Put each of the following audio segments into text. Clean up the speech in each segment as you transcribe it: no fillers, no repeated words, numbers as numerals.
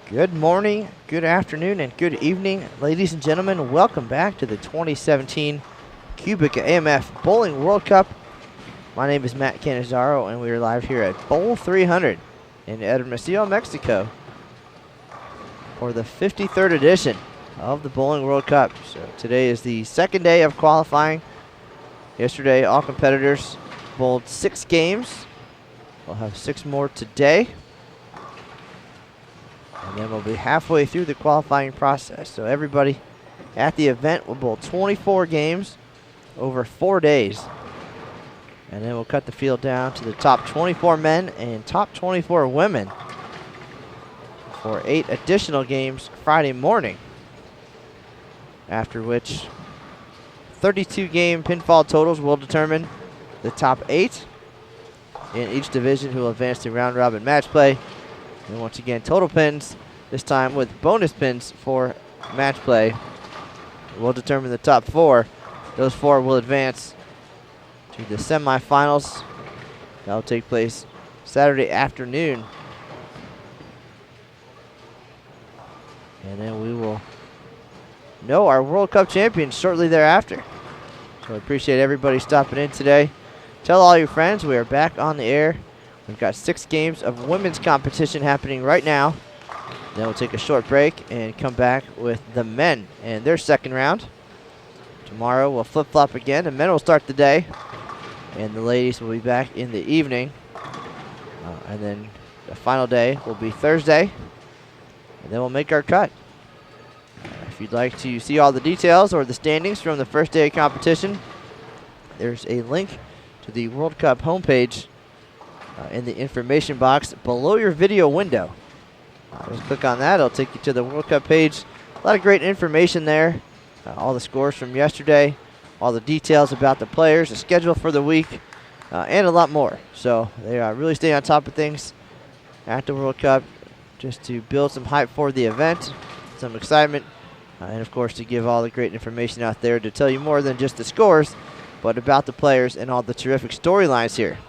Good morning, good afternoon, and good evening, ladies and gentlemen. Welcome back to the 2017 QubicaAMF Bowling World Cup. My name is Matt Canizaro, and we are live here at Bowl 300 in Hermosillo, Mexico for the 53rd edition of the Bowling World Cup. So today is the second day of qualifying. Yesterday, all competitors bowled 6 games. We'll have 6 more today. And then we'll be halfway through the qualifying process. So everybody at the event will bowl 24 games over 4 days. And then we'll cut the field down to the top 24 men and top 24 women for 8 additional games Friday morning. After which 32 game pinfall totals will determine the top 8 in each division who will advance to round robin match play. And once again, total pins, this time with bonus pins for match play, will determine the top 4. Those 4 will advance to the semifinals. That will take place Saturday afternoon. And then we will know our World Cup champions shortly thereafter. So I appreciate everybody stopping in today. Tell all your friends we are back on the air. We've got 6 games of women's competition happening right now. Then we'll take a short break and come back with the men and their second round. Tomorrow we'll flip-flop again. The men will start the day, and the ladies will be back in the evening. And then the final day will be Thursday, and then we'll make our cut. If you'd like to see all the details or the standings from the first day of competition, there's a link to the World Cup homepage in the information box below your video window. Just click on that. It'll take you to the World Cup page. A lot of great information there. All the scores from yesterday, all the details about the players, the schedule for the week, and a lot more. So they really stay on top of things at the World Cup just to build some hype for the event, some excitement, and of course to give all the great information out there to tell you more than just the scores, but about the players and all the terrific storylines here.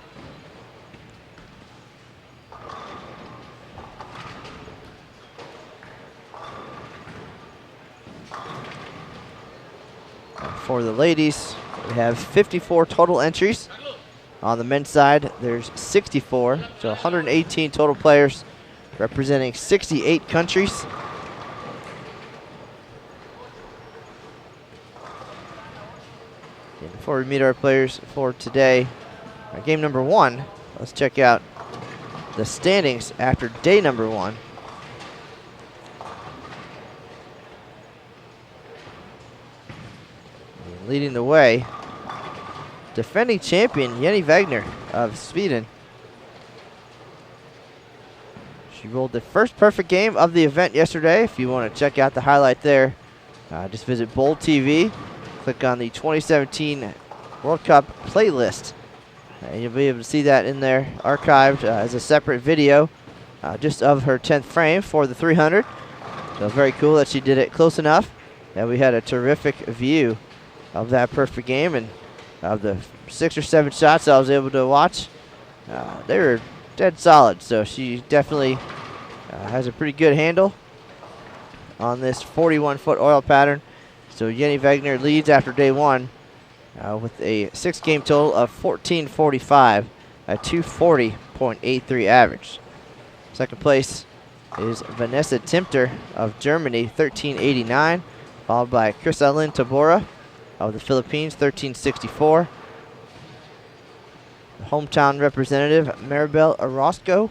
For the ladies, we have 54 total entries. On the men's side, there's 64, so 118 total players representing 68 countries. And before we meet our players for today, game number 1, let's check out the standings after day number 1. Leading the way, defending champion Jenny Wagner of Sweden. She rolled the first perfect game of the event yesterday. If you want to check out the highlight there, just visit BowlTV, click on the 2017 World Cup playlist, and you'll be able to see that in there archived as a separate video just of her 10th frame for the 300. So very cool that she did it close enough that we had a terrific view of that perfect game, and of the 6 or 7 shots I was able to watch, they were dead solid. So she definitely has a pretty good handle on this 41-foot oil pattern. So Jenny Wegner leads after day one with a 6-game total of 1445, a 240.83 average. Second place is Vanessa Timter of Germany, 1389, followed by Crisalyn Tabora of the Philippines, 1364. The hometown representative, Maribel Orozco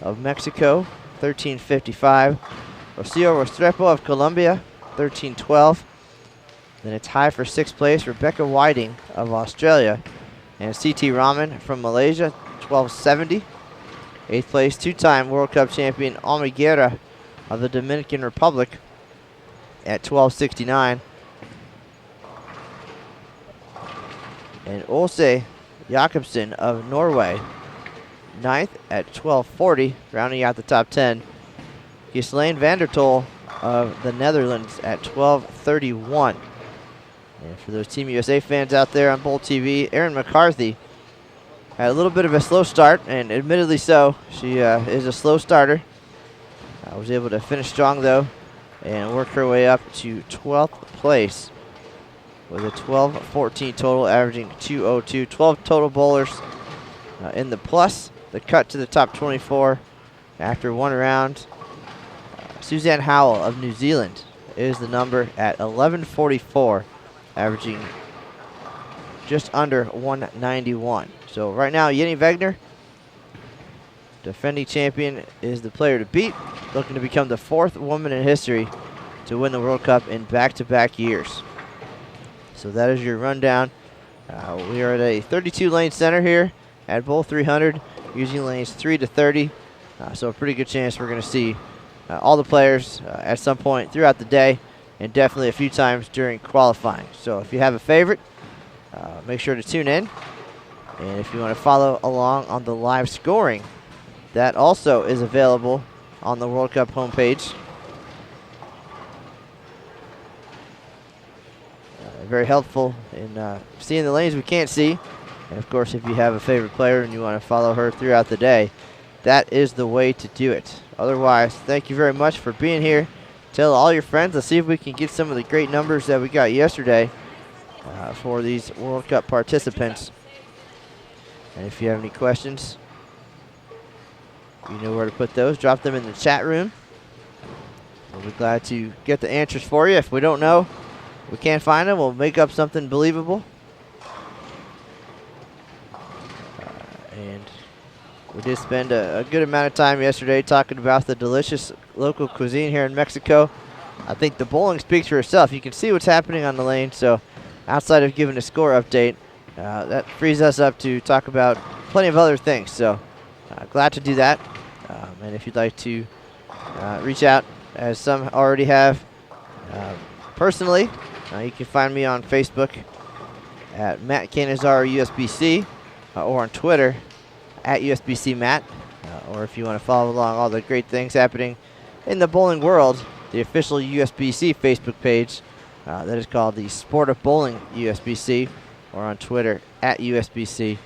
of Mexico, 1355. Rocio Restrepo of Colombia, 1312. Then a tie for 6th place, Rebecca Whiting of Australia, and C.T. Rahman from Malaysia, 1270. 8th place, 2-time World Cup champion Almi Guerra of the Dominican Republic at 1269. And Åse Jakobsen of Norway, 9th at 1240, rounding out the top 10. Ghislaine van der Tol of the Netherlands at 1231. And for those Team USA fans out there on BowlTV, Erin McCarthy had a little bit of a slow start, and admittedly so. She is a slow starter. Was able to finish strong, though, and work her way up to 12th place with a 12-14 total, averaging 202. 12 total bowlers in the plus. The cut to the top 24 after one round. Suzanne Howell of New Zealand is the number at 1144, averaging just under 191. So right now, Jenny Wegner, defending champion, is the player to beat, looking to become the 4th woman in history to win the World Cup in back-to-back years. So that is your rundown. We are at a 32-lane center here at Bowl 300, using lanes 3 to 30. So a pretty good chance we're going to see all the players at some point throughout the day, and definitely a few times during qualifying. So if you have a favorite, make sure to tune in. And if you want to follow along on the live scoring, that also is available on the World Cup homepage. Very helpful in seeing the lanes we can't see. And of course, if you have a favorite player and you want to follow her throughout the day, that is the way to do it. Otherwise, thank you very much for being here. Tell all your friends. Let's see if we can get some of the great numbers that we got yesterday for these World Cup participants. And if you have any questions, you know where to put those. Drop them in the chat room. We'll be glad to get the answers for you. If we don't know, we can't find them, we'll make up something believable. And we did spend a good amount of time yesterday talking about the delicious local cuisine here in Mexico. I think the bowling speaks for itself. You can see what's happening on the lane, so outside of giving a score update, that frees us up to talk about plenty of other things. So glad to do that. And if you'd like to reach out, as some already have, personally, you can find me on Facebook at Matt Canizaro USBC, or on Twitter at USBC Matt, or if you want to follow along all the great things happening in the bowling world, the official USBC Facebook page that is called the Sport of Bowling USBC, or on Twitter at USBC.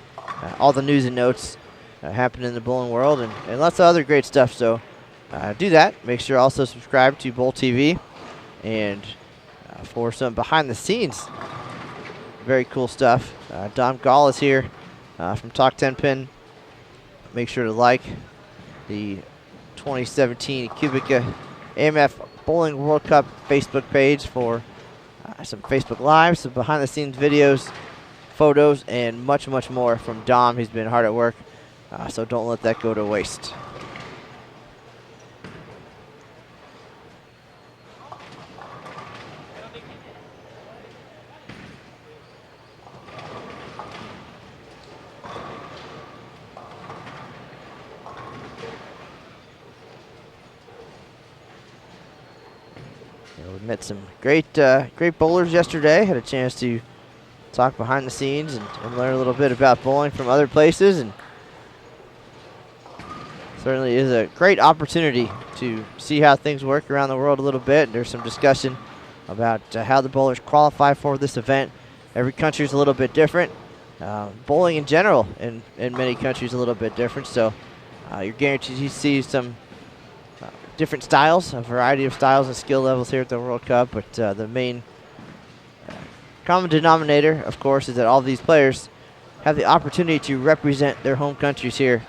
All the news and notes happening in the bowling world, and lots of other great stuff. So do that. Make sure also subscribe to BowlTV, and for some behind the scenes, very cool stuff. Dom Gall is here from Talk 10 Pin. Make sure to like the 2017 QubicaAMF Bowling World Cup Facebook page for some Facebook Lives, some behind the scenes videos, photos, and much, much more from Dom. He's been hard at work, so don't let that go to waste. We met some great bowlers yesterday. Had a chance to talk behind the scenes and learn a little bit about bowling from other places, and certainly is a great opportunity to see how things work around the world a little bit. There's some discussion about how the bowlers qualify for this event. Every country is a little bit different. Bowling in general in many countries is a little bit different, so you're guaranteed to see some different styles, a variety of styles and skill levels here at the World Cup, but the main common denominator, of course, is that all these players have the opportunity to represent their home countries here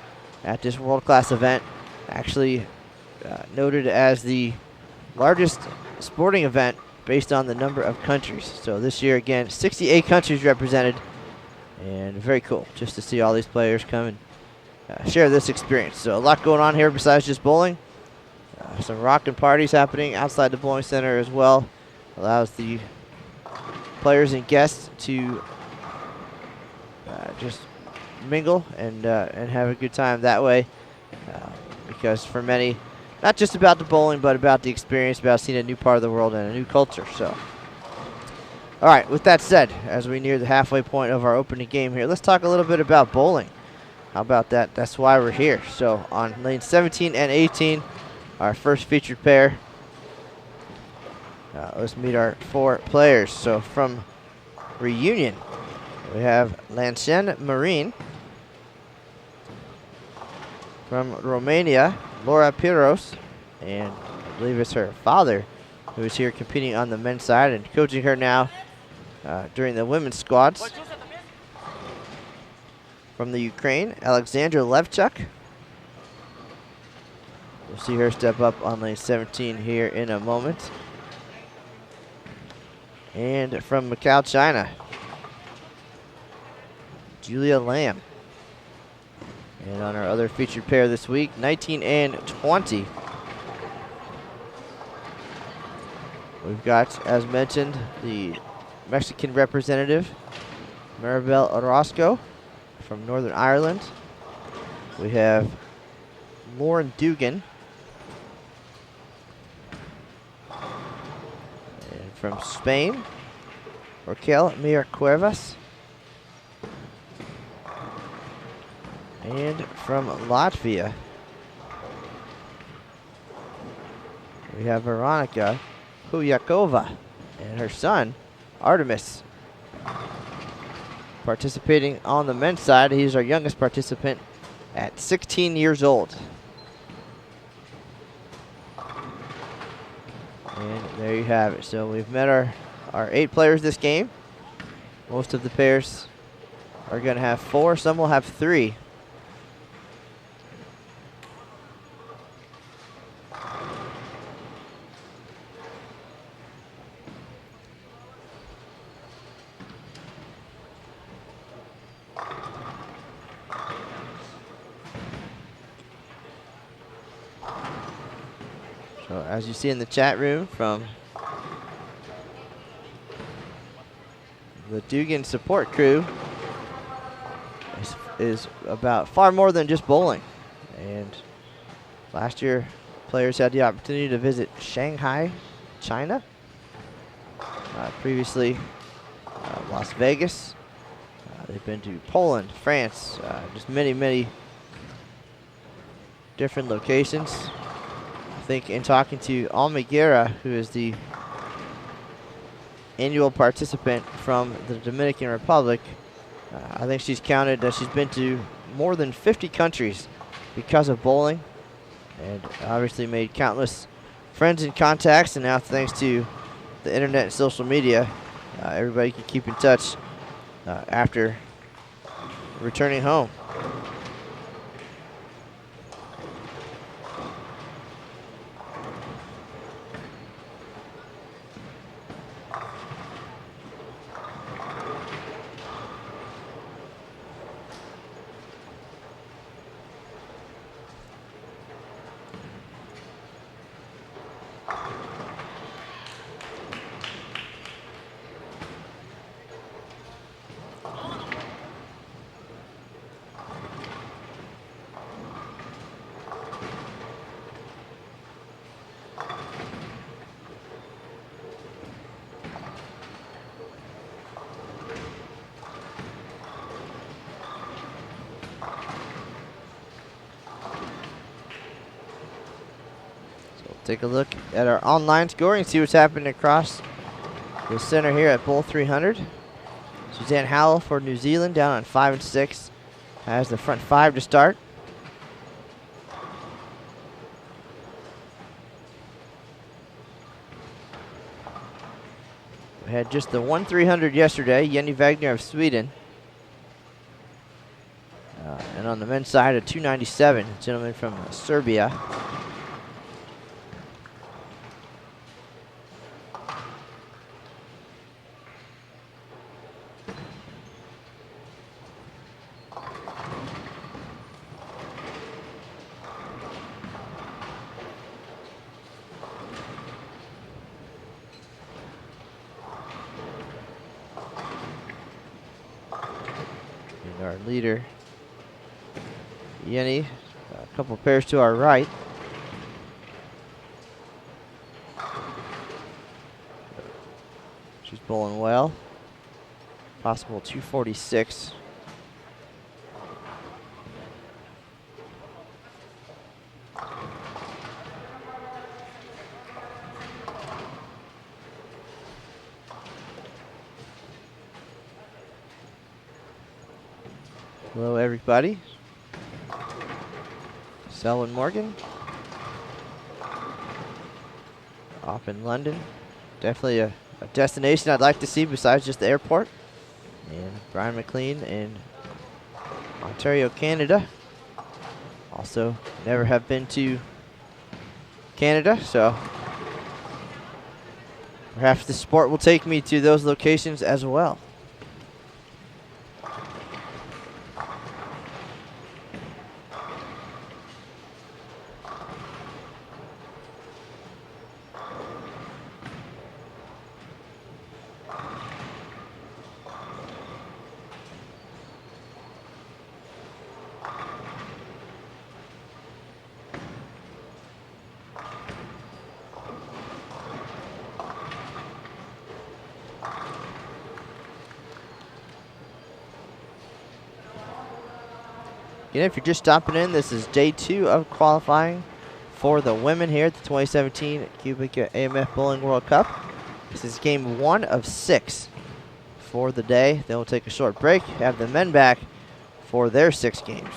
at this world-class event. Actually noted as the largest sporting event based on the number of countries. So this year, again, 68 countries represented, and very cool just to see all these players come and share this experience. So a lot going on here besides just bowling. Some rockin' parties happening outside the bowling center as well. Allows the players and guests to just mingle and have a good time that way. Because for many, not just about the bowling, but about the experience, about seeing a new part of the world and a new culture. So, all right, with that said, as we near the halfway point of our opening game here, let's talk a little bit about bowling. How about that? That's why we're here. So on lane 17 and 18, our first featured pair. Let's meet our 4 players. So from Reunion, we have Lancen Marine. From Romania, Laura Piros, and I believe it's her father who is here competing on the men's side and coaching her now during the women's squads. From the Ukraine, Alexandra Levchuk. We'll see her step up on lane 17 here in a moment. And from Macau, China, Julia Lam. And on our other featured pair this week, 19 and 20. We've got, as mentioned, the Mexican representative, Maribel Orozco from Northern Ireland. We have Lauren Dugan. And from Spain, Raquel Mir Cuevas. And from Latvia, we have Veronica Huyakova and her son, Artemis, participating on the men's side. He's our youngest participant at 16 years old. And there you have it. So we've met our 8 players this game. Most of the pairs are going to have 4. Some will have 3. So as you see in the chat room from the Dugan support crew is about far more than just bowling. And last year, players had the opportunity to visit Shanghai, China. Previously, Las Vegas. They've been to Poland, France, just many, many different locations. I think in talking to Almaguera, who is the annual participant from the Dominican Republic, I think she's counted that she's been to more than 50 countries because of bowling, and obviously made countless friends and contacts. And now, thanks to the internet and social media, everybody can keep in touch after returning home. Take a look at our online scoring, see what's happening across the center here at Bowl 300. Suzanne Howell for New Zealand down on 5 and 6. Has the front 5 to start. had just the 1-300 yesterday, Jenny Wagner of Sweden. And on the men's side, a 297, gentleman from Serbia. And our leader, Jenny, a couple pairs to our right. She's bowling well. Possible 246. Hello, everybody. Selwyn Morgan. Off in London. Definitely a destination I'd like to see besides just the airport. And Brian McLean in Ontario, Canada. Also, never have been to Canada, so perhaps the sport will take me to those locations as well. Again, if you're just stopping in, this is day 2 of qualifying for the women here at the 2017 QubicaAMF Bowling World Cup. This is game 1 of 6 for the day. Then we'll take a short break, have the men back for their 6 games.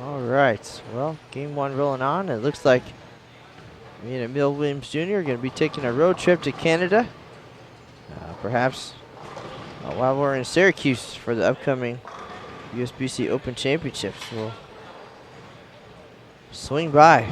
All right, well, game one rolling on. It looks like me and Emil Williams Jr. are going to be taking a road trip to Canada. Perhaps while we're in Syracuse for the upcoming USBC Open Championships, we'll swing by.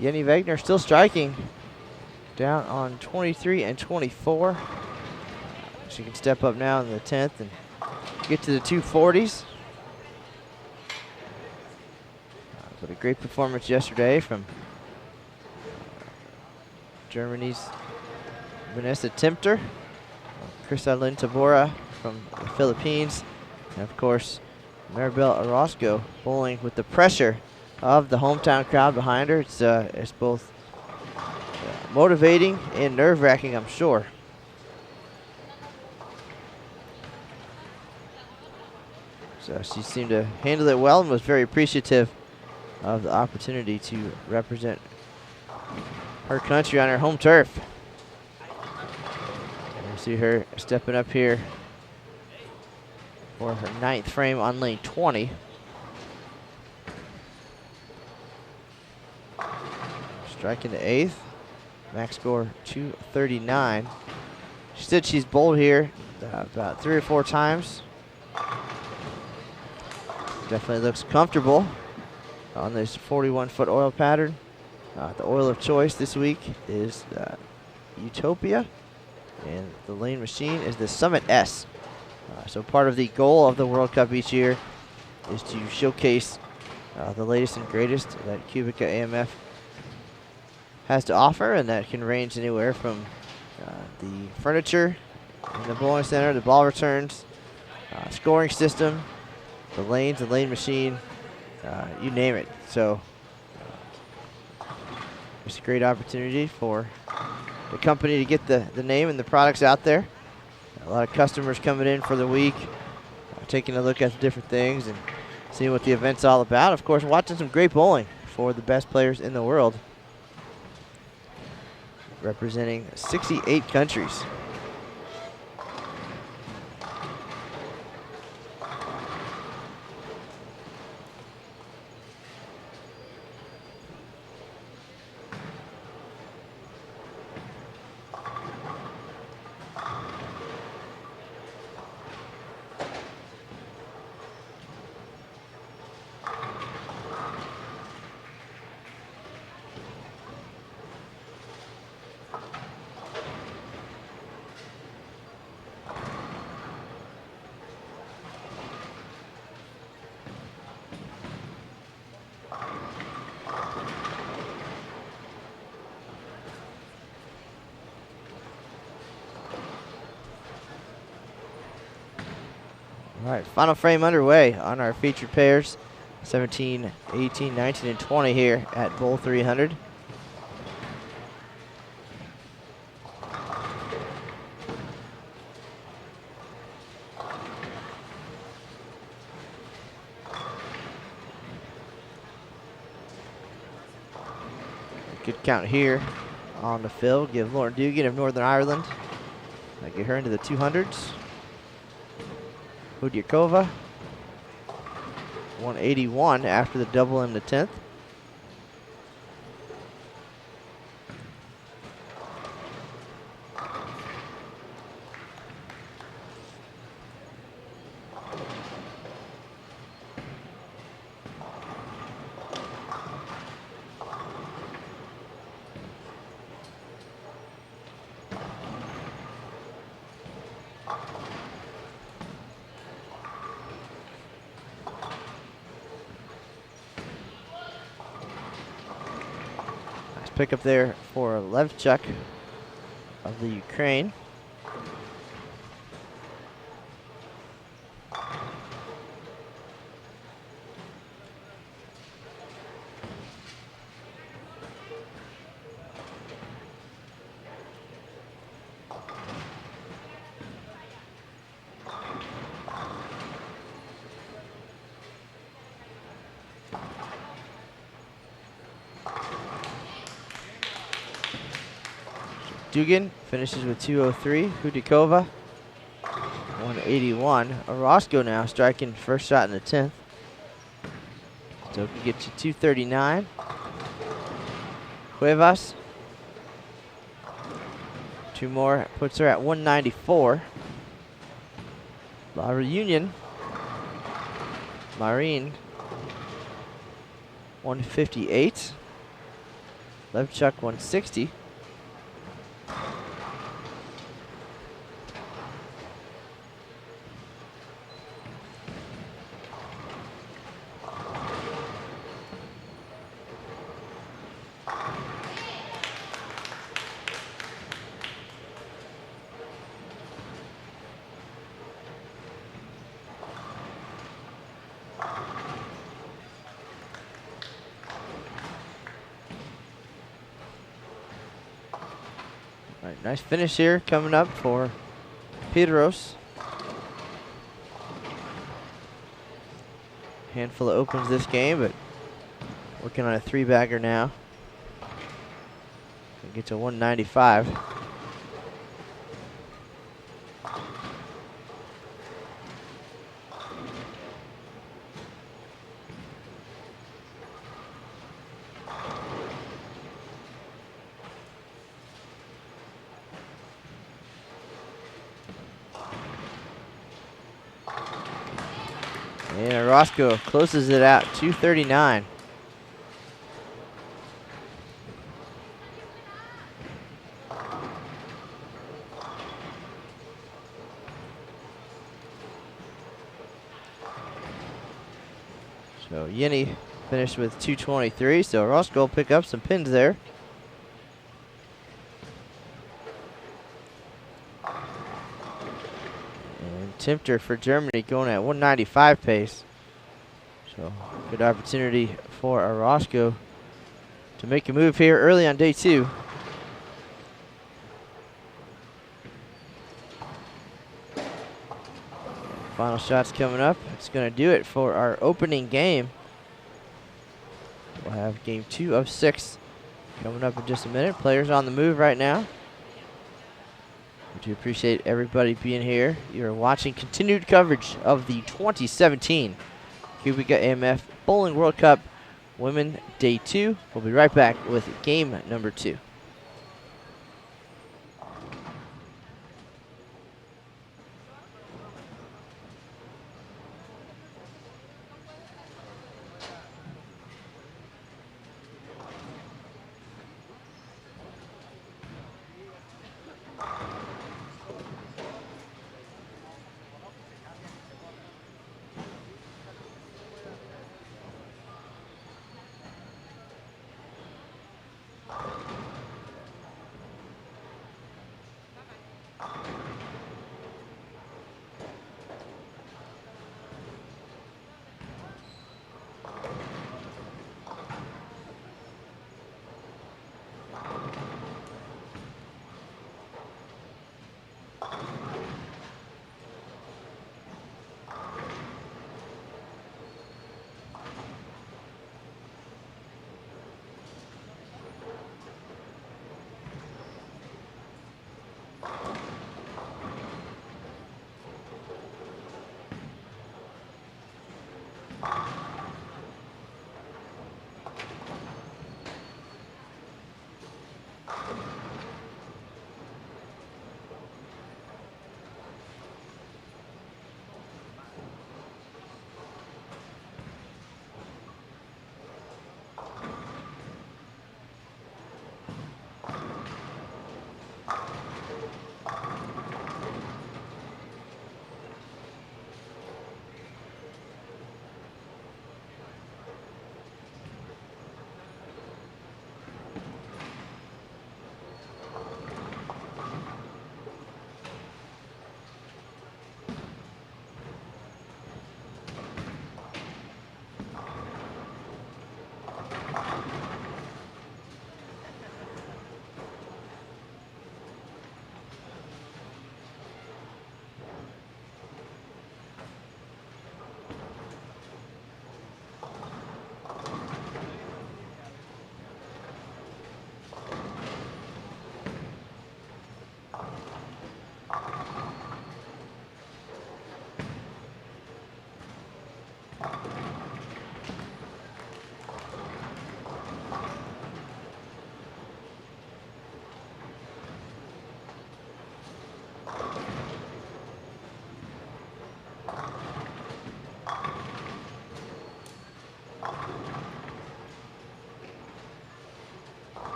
Jenny Wegner still striking, down on 23 and 24. She can step up now in the 10th and get to the 240s. But a great performance yesterday from Germany's Vanessa Timter, Crisalyn Tabora from the Philippines, and of course Maribel Orozco bowling with the pressure of the hometown crowd behind her. It's both motivating and nerve-wracking, I'm sure. So she seemed to handle it well and was very appreciative of the opportunity to represent her country on her home turf. And you see her stepping up here for her 9th frame on lane 20. Striking the 8th. Max score 239. She said she's bowled here about 3 or 4 times. Definitely looks comfortable on this 41-foot oil pattern. The oil of choice this week is Utopia, and the lane machine is the Summit S. So part of the goal of the World Cup each year is to showcase the latest and greatest that QubicaAMF has to offer, and that can range anywhere from the furniture in the bowling center, the ball returns, scoring system, the lanes, the lane machine, you name it. So it's a great opportunity for the company to get the name and the products out there. A lot of customers coming in for the week, taking a look at the different things and seeing what the event's all about. Of course, watching some great bowling for the best players in the world, representing 68 countries. All right, final frame underway on our featured pairs, 17, 18, 19, and 20 here at Bowl 300. Good count here on the fill. Give Lauren Dugan of Northern Ireland. Get her into the 200s. Hudyakova, 181 after the double in the 10th. pick up there for Levchuk of the Ukraine. Dugan finishes with 203. Hudikova, 181. Orozco now striking first shot in the 10th. So can get to 239. Cuevas, 2 more, puts her at 194. La Reunion, Marine, 158. Levchuk, 160. All right, nice finish here coming up for Pedros. Handful of opens this game, but working on a 3-bagger now. Get to 195. And Orozco closes it out, 239. So Yini finished with 223, so Orozco will pick up some pins there. And Timter for Germany going at 195 pace. So good opportunity for Orozco to make a move here early on day 2. Final shots coming up. It's going to do it for our opening game. We'll have game 2 of 6 coming up in just a minute. Players on the move right now. We do appreciate everybody being here. You're watching continued coverage of the 2017 QubicaAMF Bowling World Cup Women Day 2. We'll be right back with game number 2.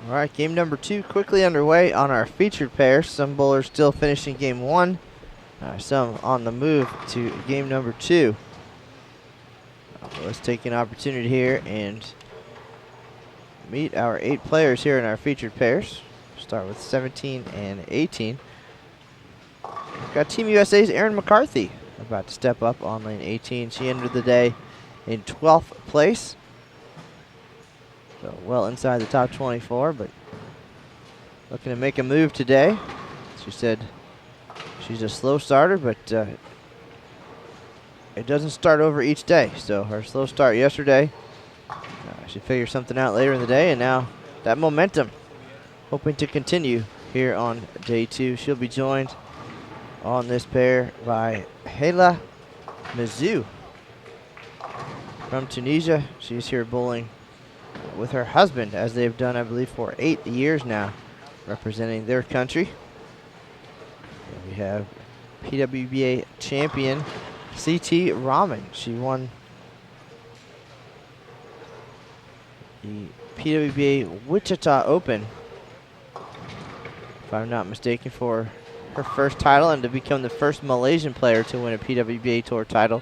All right, game number 2 quickly underway on our featured pair. Some bowlers still finishing game 1. Some on the move to game number 2. Let's take an opportunity here and meet our 8 players here in our featured pairs. Start with 17 and 18. We've got Team USA's Erin McCarthy about to step up on lane 18. She entered the day in 12th place. So well inside the top 24, but looking to make a move today. She said she's a slow starter, but it doesn't start over each day. So her slow start yesterday, she figured something out later in the day, and now that momentum hoping to continue here on day 2. She'll be joined on this pair by Hela Mizou from Tunisia. She's here bowling with her husband, as they've done, I believe, for 8 years now, representing their country. And we have PWBA champion CT Raman. She won the PWBA Wichita Open, if I'm not mistaken, for her first title, and to become the first Malaysian player to win a PWBA Tour title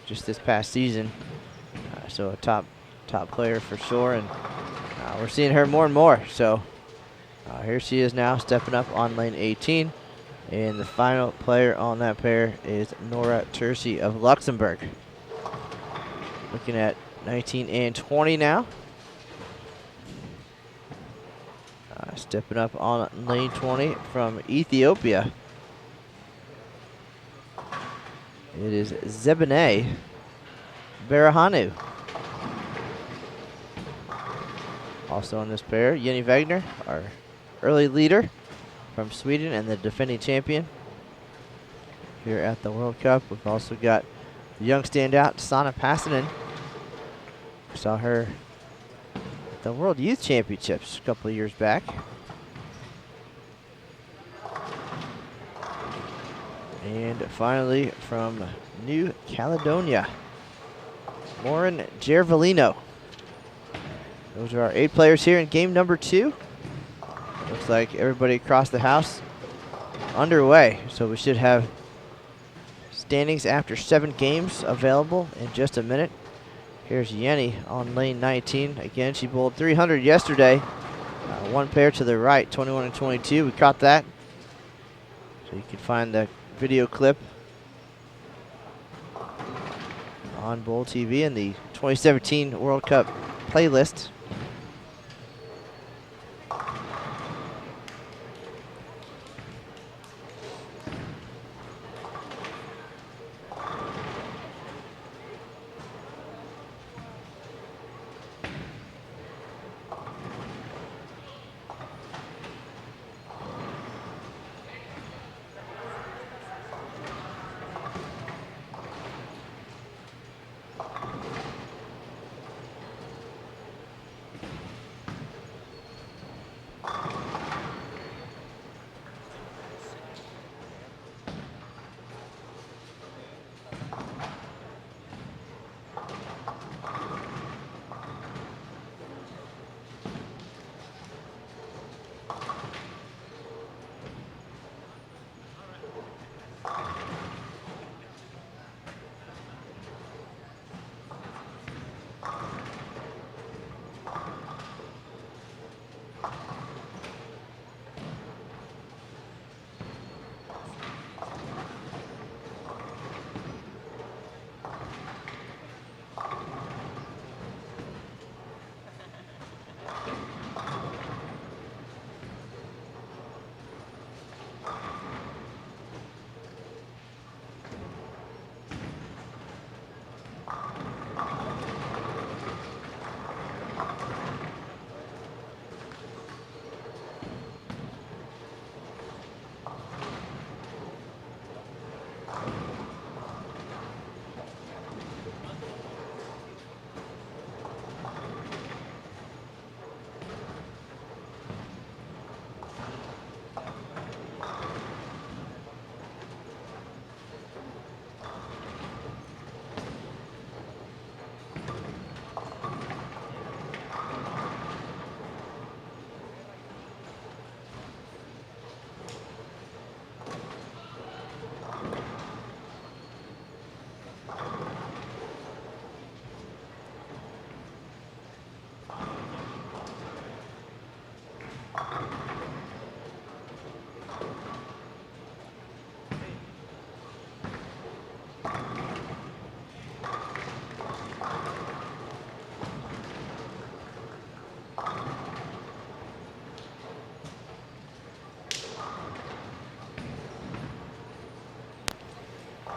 just this past season. So a top player for sure, and we're seeing her more and more. So here she is now stepping up on lane 18, and the final player on that pair is Nora Terzi of Luxembourg. Looking at 19 and 20 now. Stepping up on lane 20 from Ethiopia, it is Zebene Barahanu. Also on this pair, Jenny Wagner, our early leader from Sweden and the defending champion here at the World Cup. We've also got the young standout, Sana Passanen. We saw her at the World Youth Championships a couple of years back. And finally, from New Caledonia, Lauren Gervolino. Those are our 8 players here in game number 2. Looks like everybody across the house underway. So we should have standings after 7 games available in just a minute. Here's Jenny on lane 19. Again, she bowled 300 yesterday. 1 pair to the right, 21 and 22. We caught that. So you can find the video clip on BowlTV in the 2017 World Cup playlist.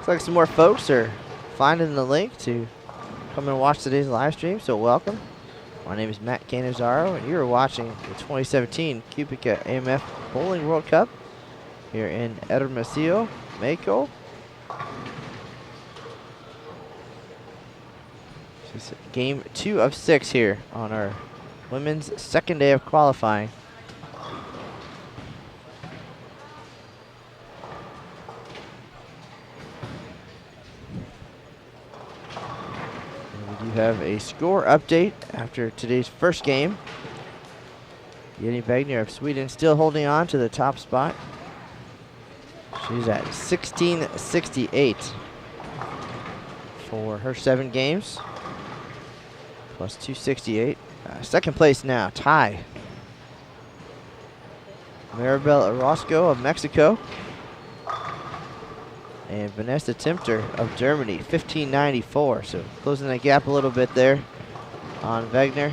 Looks like some more folks are finding the link to come and watch today's live stream, so welcome. My name is Matt Canizaro, and you are watching the 2017 QubicaAMF Bowling World Cup here in Hermosillo, Mexico. This is game 2 of 6 here on our women's second day of qualifying. And we do have a score update after today's first game. Jenny Wagner of Sweden still holding on to the top spot. She's at 1668 for her 7 games, plus 268. Second place now, tie. Maribel Orozco of Mexico and Vanessa Timter of Germany, 1594. So closing that gap a little bit there on Wagner.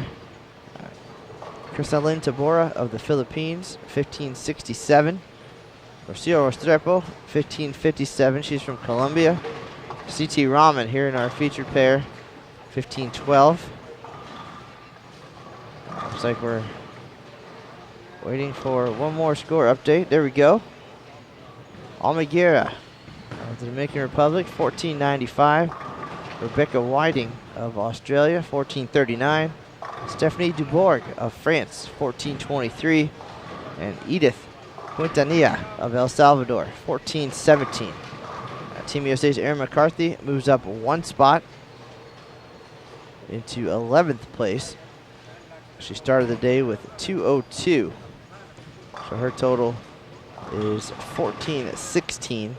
Crisalyn Tabora of the Philippines, 1567. Rocio Restrepo, 1557. She's from Colombia. CT Raman here in our featured pair, 1512. Looks like we're waiting for one more score update. There we go. Almaguera of the Dominican Republic, 1495. Rebecca Whiting of Australia, 1439. Stephanie Dubourg of France, 1423. And Edith Quintanilla of El Salvador, 1417. Team USA's Erin McCarthy moves up 1 spot into 11th place. She started the day with 202. So her total is 1416.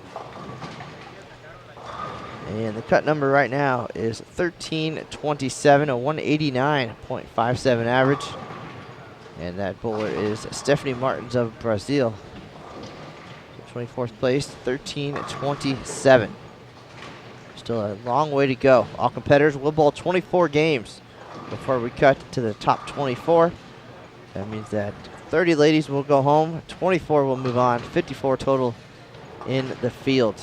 And the cut number right now is 1327, a 189.57 average. And that bowler is Stephanie Martins of Brazil. So 24th place, 1327. Still a long way to go. All competitors will bowl 24 games before we cut to the top 24. That means that 30 ladies will go home, 24 will move on, 54 total in the field.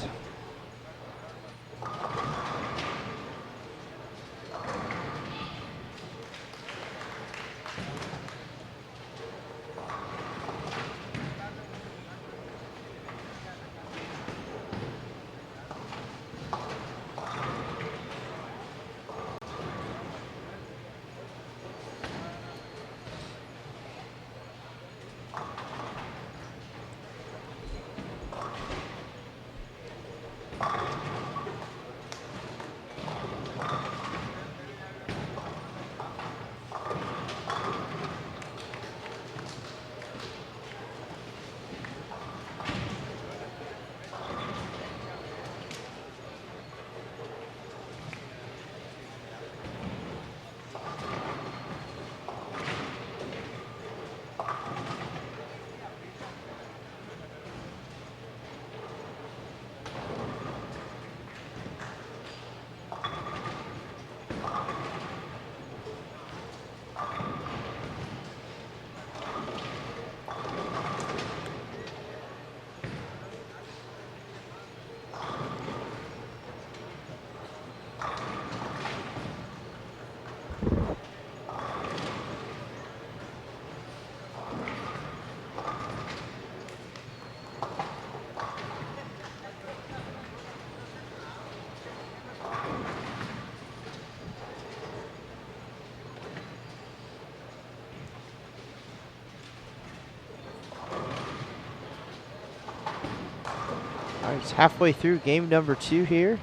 It's halfway through game number 2 here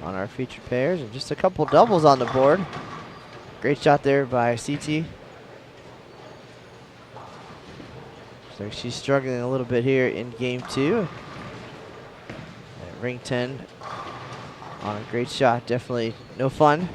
on our featured pairs, and just a couple doubles on the board. Great shot there by CT. So she's struggling a little bit here in game 2. And ring 10 on a great shot, definitely no fun.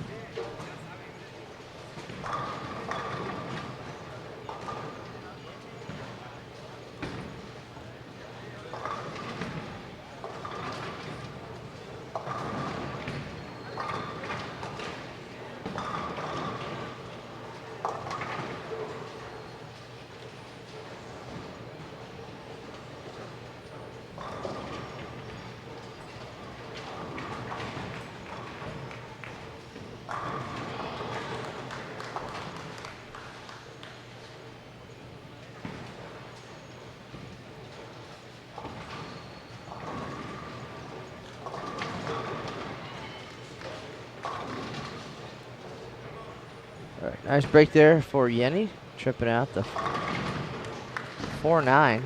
Nice break there for Yenny, tripping out the 4-9.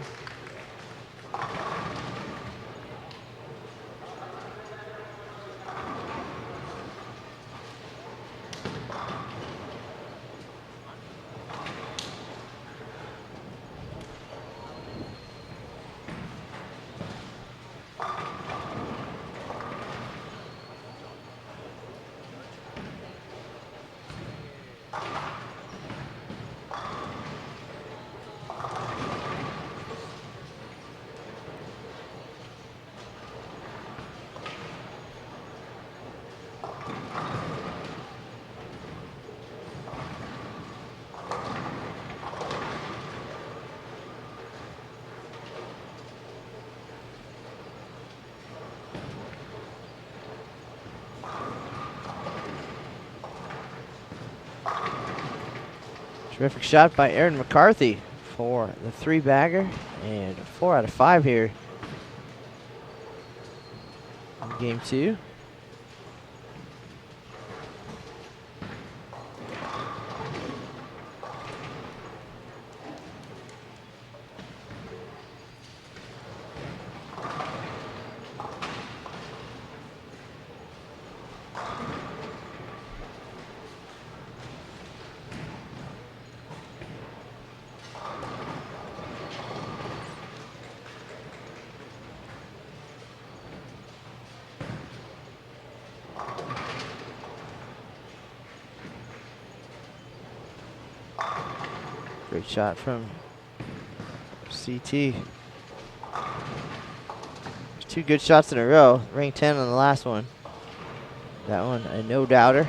Terrific shot by Erin McCarthy for the 3-bagger, and 4 out of 5 here in game 2. Great shot from CT. 2 good shots in a row. Ranked 10 on the last one. That one a no-doubter.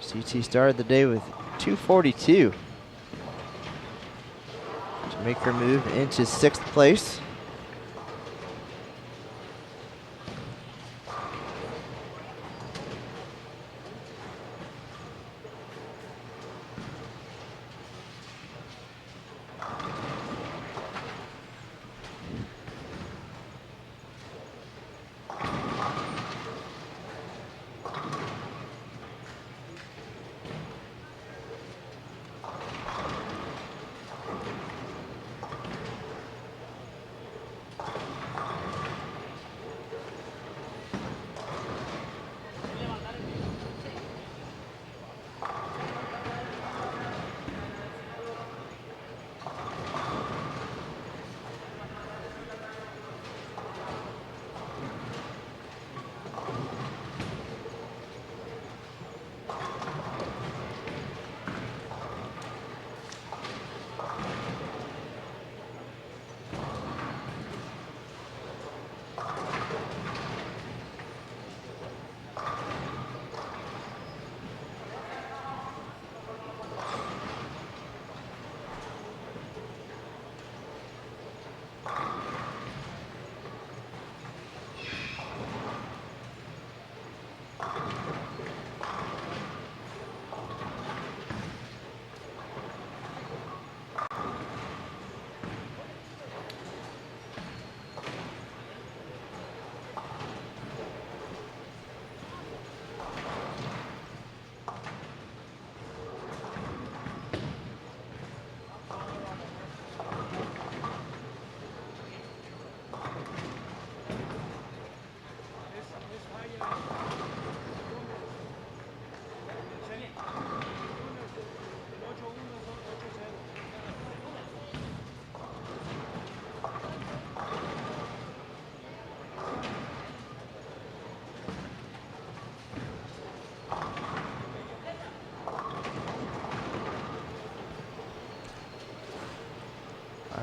CT started the day with 242 to make her move into 6th place.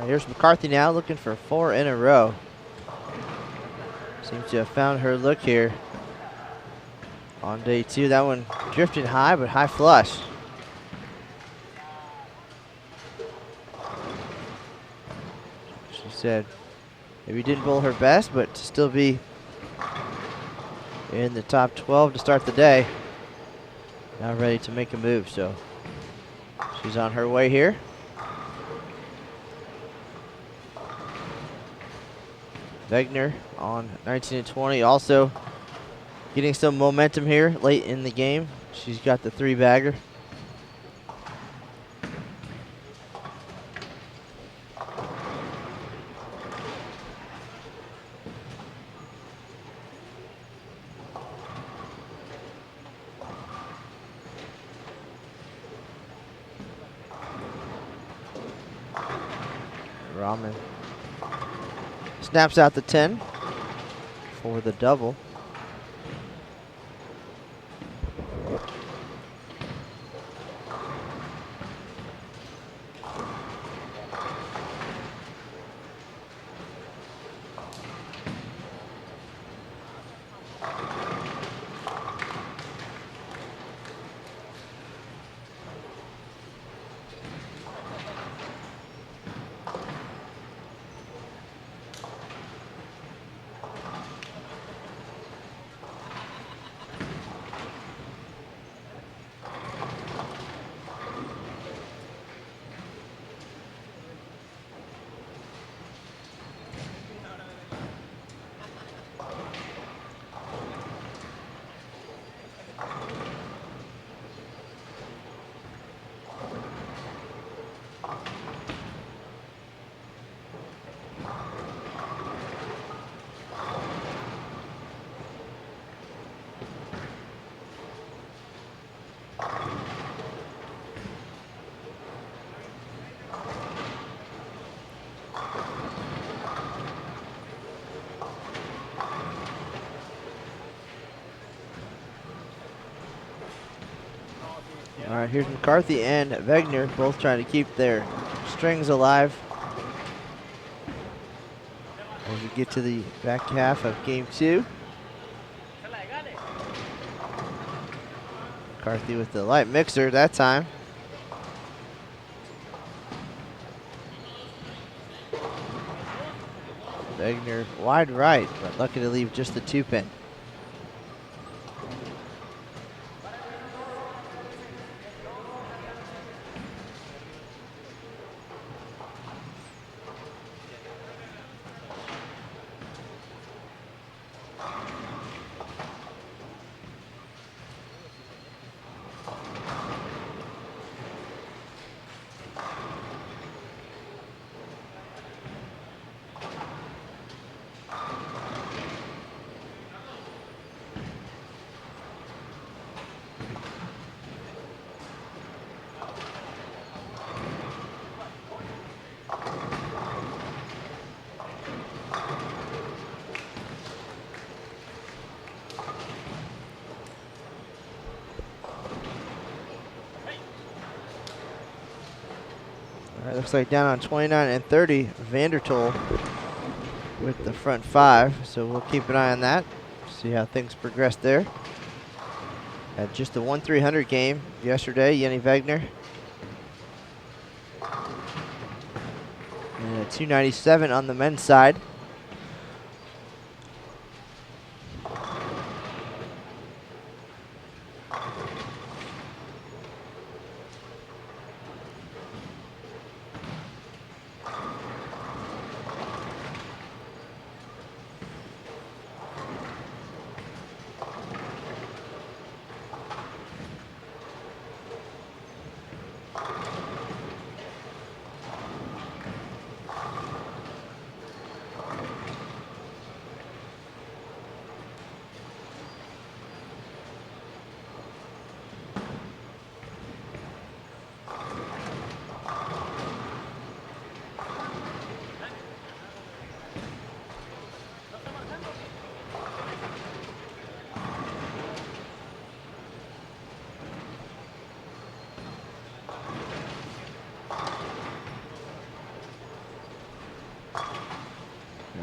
Here's McCarthy now looking for 4 in a row. Seems to have found her look here on day 2. That one drifting high, but high flush. She said maybe didn't bowl her best, but to still be in the top 12 to start the day. Now ready to make a move, so she's on her way here. Wegner on 19 and 20, also getting some momentum here late in the game. She's got the 3-bagger. Rahman snaps out the 10 for the double. All right, here's McCarthy and Wegner both trying to keep their strings alive as we get to the back half of game 2. McCarthy with the light mixer that time. Wegner wide right, but lucky to leave just the 2-pin. All right, looks like down on 29 and 30, Vandertol with the front 5. So we'll keep an eye on that, see how things progress there. Had just a 1-300 game yesterday, Jenny Wegner. And a 297 on the men's side.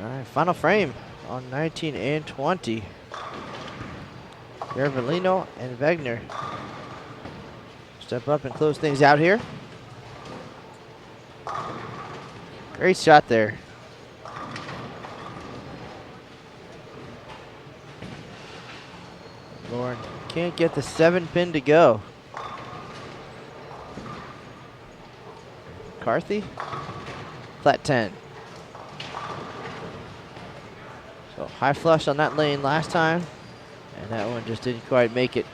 All right, final frame on 19 and 20. Hermosillo and Wegner step up and close things out here. Great shot there. Lauren Can't get the 7-pin to go. McCarthy, flat 10. So high flush on that lane last time, and that one just didn't quite make it.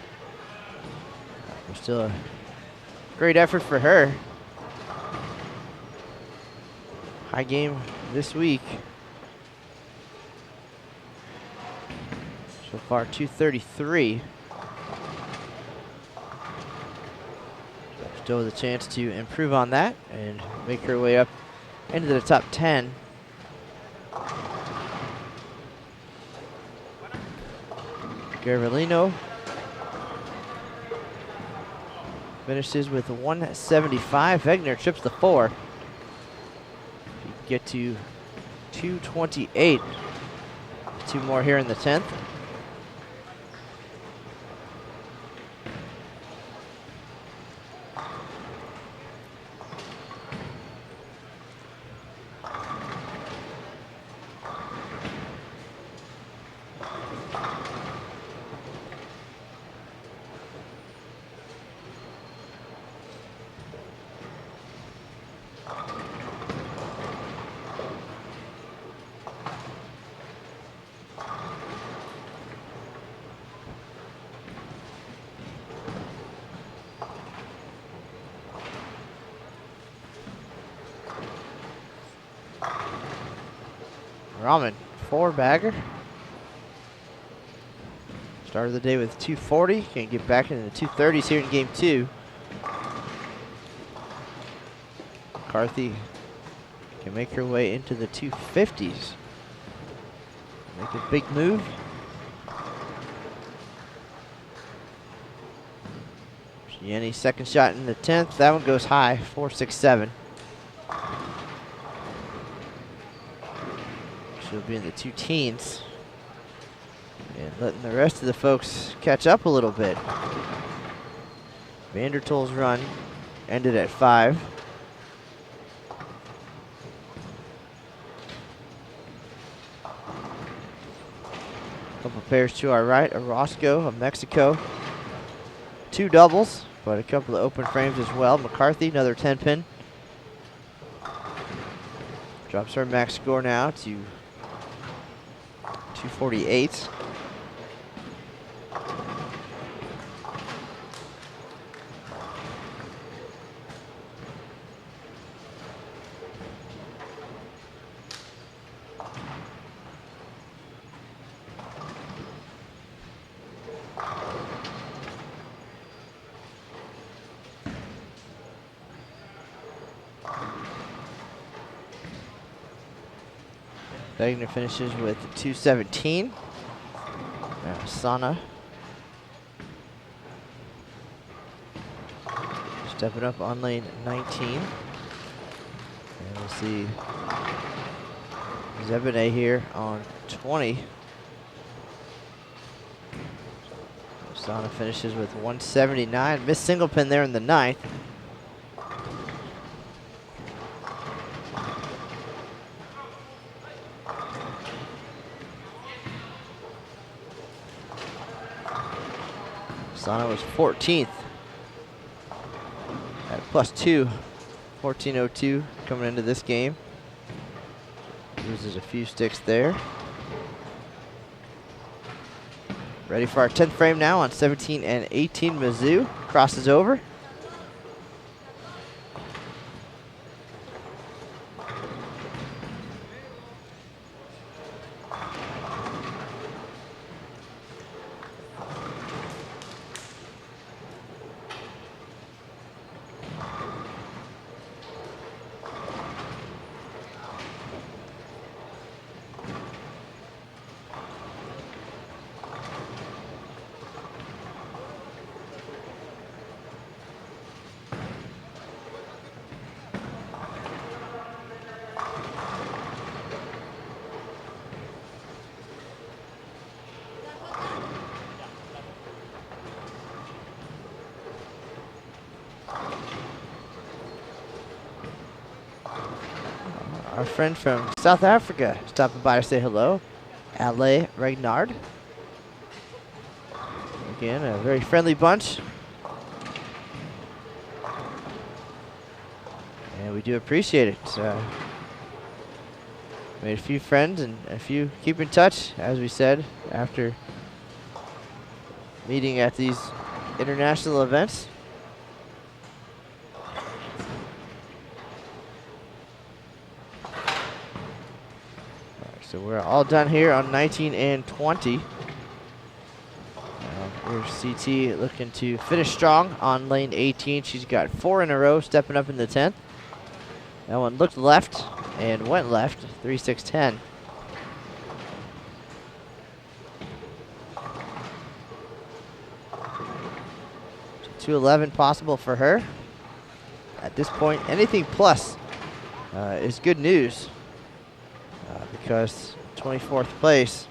But still a great effort for her. High game this week. So far, 233. Still with a chance to improve on that and make her way up into the top 10. Gavrilino finishes with 175. Wegner trips the 4. Get to 228. 2 more here in the 10th. Raman, 4-bagger. Started the day with 240. Can get back into the 230s here in game 2. McCarthy can make her way into the 250s. Make a big move. Jenny's second shot in the 10th. That one goes high, 467. She'll be in the 2 teens. And letting the rest of the folks catch up a little bit. Vandertol's run ended at 5. Couple pairs to our right, a Roscoe, a Mexico. 2 doubles, but a couple of open frames as well. McCarthy, another 10-pin. Drops her max score now to 248. Wegner finishes with 217. Now Sana stepping up on lane 19. And we'll see Zebedee here on 20. Sana finishes with 179. Missed single pin there in the 9th. Sana was 14th at +2, 1402 coming into this game. Loses a few sticks there. Ready for our 10th frame now on 17 and 18. Mizzou crosses over. Our friend from South Africa stopping by to say hello. Ale Regnard. Again, a very friendly bunch. And we do appreciate it. Made a few friends and a few keep in touch, as we said, after meeting at these international events. So we're all done here on 19 and 20. Here's CT looking to finish strong on lane 18. She's got 4 in a row, stepping up in the 10th. That one looked left and went left, 3-6-10. So 211 possible for her. At this point, anything plus is good news. Because 24th place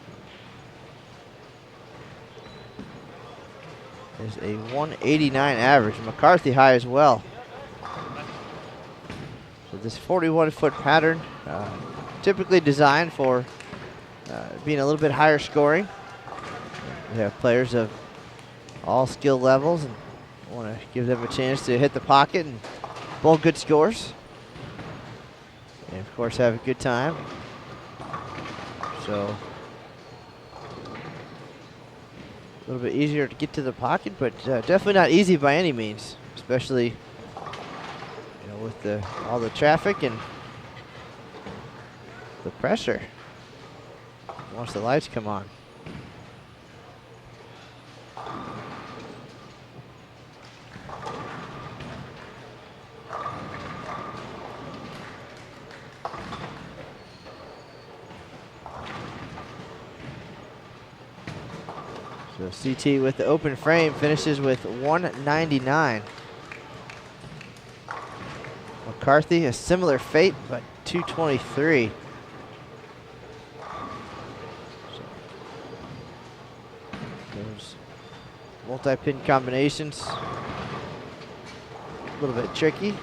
is a 189 average. McCarthy high as well. So this 41-foot pattern, typically designed for being a little bit higher scoring. We have players of all skill levels and want to give them a chance to hit the pocket and bowl good scores. And of course have a good time. So a little bit easier to get to the pocket, but definitely not easy by any means, especially with all the traffic and the pressure once the lights come on. So CT with the open frame finishes with 199. McCarthy, a similar fate, but 223. So those multi-pin combinations, a little bit tricky.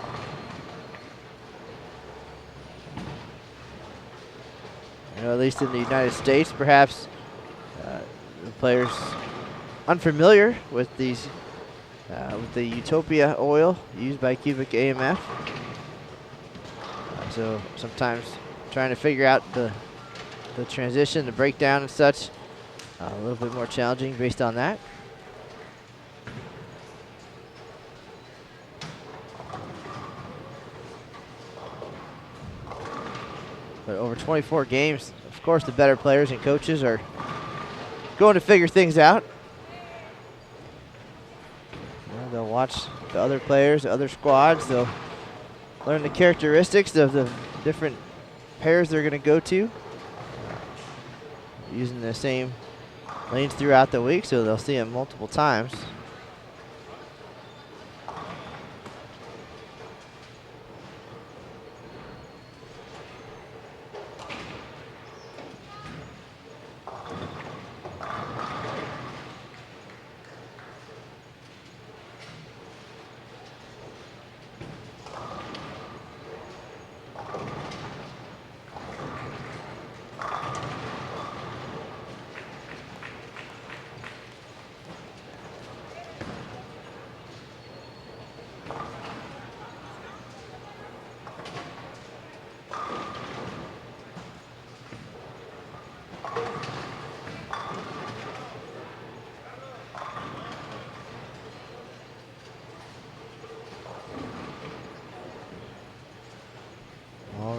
At least in the United States, perhaps the players unfamiliar with these, with the Utopia oil used by QubicaAMF. So sometimes trying to figure out the transition, the breakdown and such, a little bit more challenging based on that. But over 24 games, of course, the better players and coaches are going to figure things out. They'll watch the other players, the other squads. They'll learn the characteristics of the different pairs they're going to go to, using the same lanes throughout the week, so they'll see them multiple times.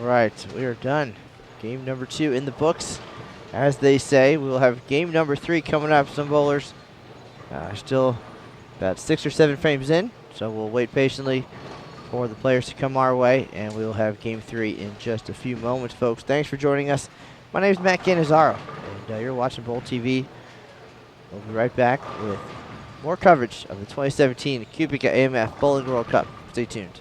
Right, we are done. Game number 2 in the books. As they say, we will have game number 3 coming up. Some bowlers still about 6 or 7 frames in, so we'll wait patiently for the players to come our way, and we will have game 3 in just a few moments, folks. Thanks for joining us. My name is Matt Cannizzaro, and you're watching BowlTV. We'll be right back with more coverage of the 2017 QubicaAMF Bowling World Cup. Stay tuned.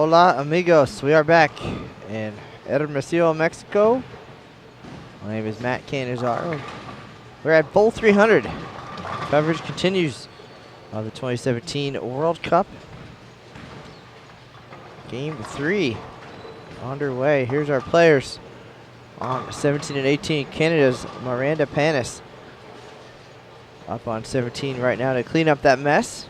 Hola, amigos. We are back in Hermosillo, Mexico. My name is Matt Canizaro. We're at Bowl 300. Coverage continues of the 2017 World Cup. Game 3 underway. Here's our players on 17 and 18. Canada's Miranda Panis up on 17 right now to clean up that mess.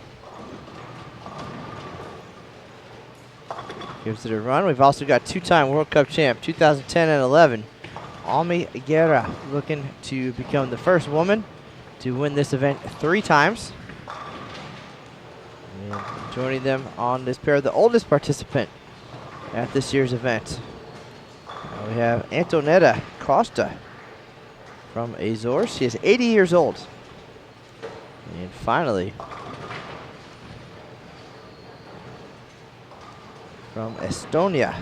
Gives it a run. We've also got two-time World Cup champ, 2010 and 11. Almi Guerra looking to become the first woman to win this event 3 times. And joining them on this pair, the oldest participant at this year's event. We have Antonetta Costa from Azores. She is 80 years old. And finally, from Estonia,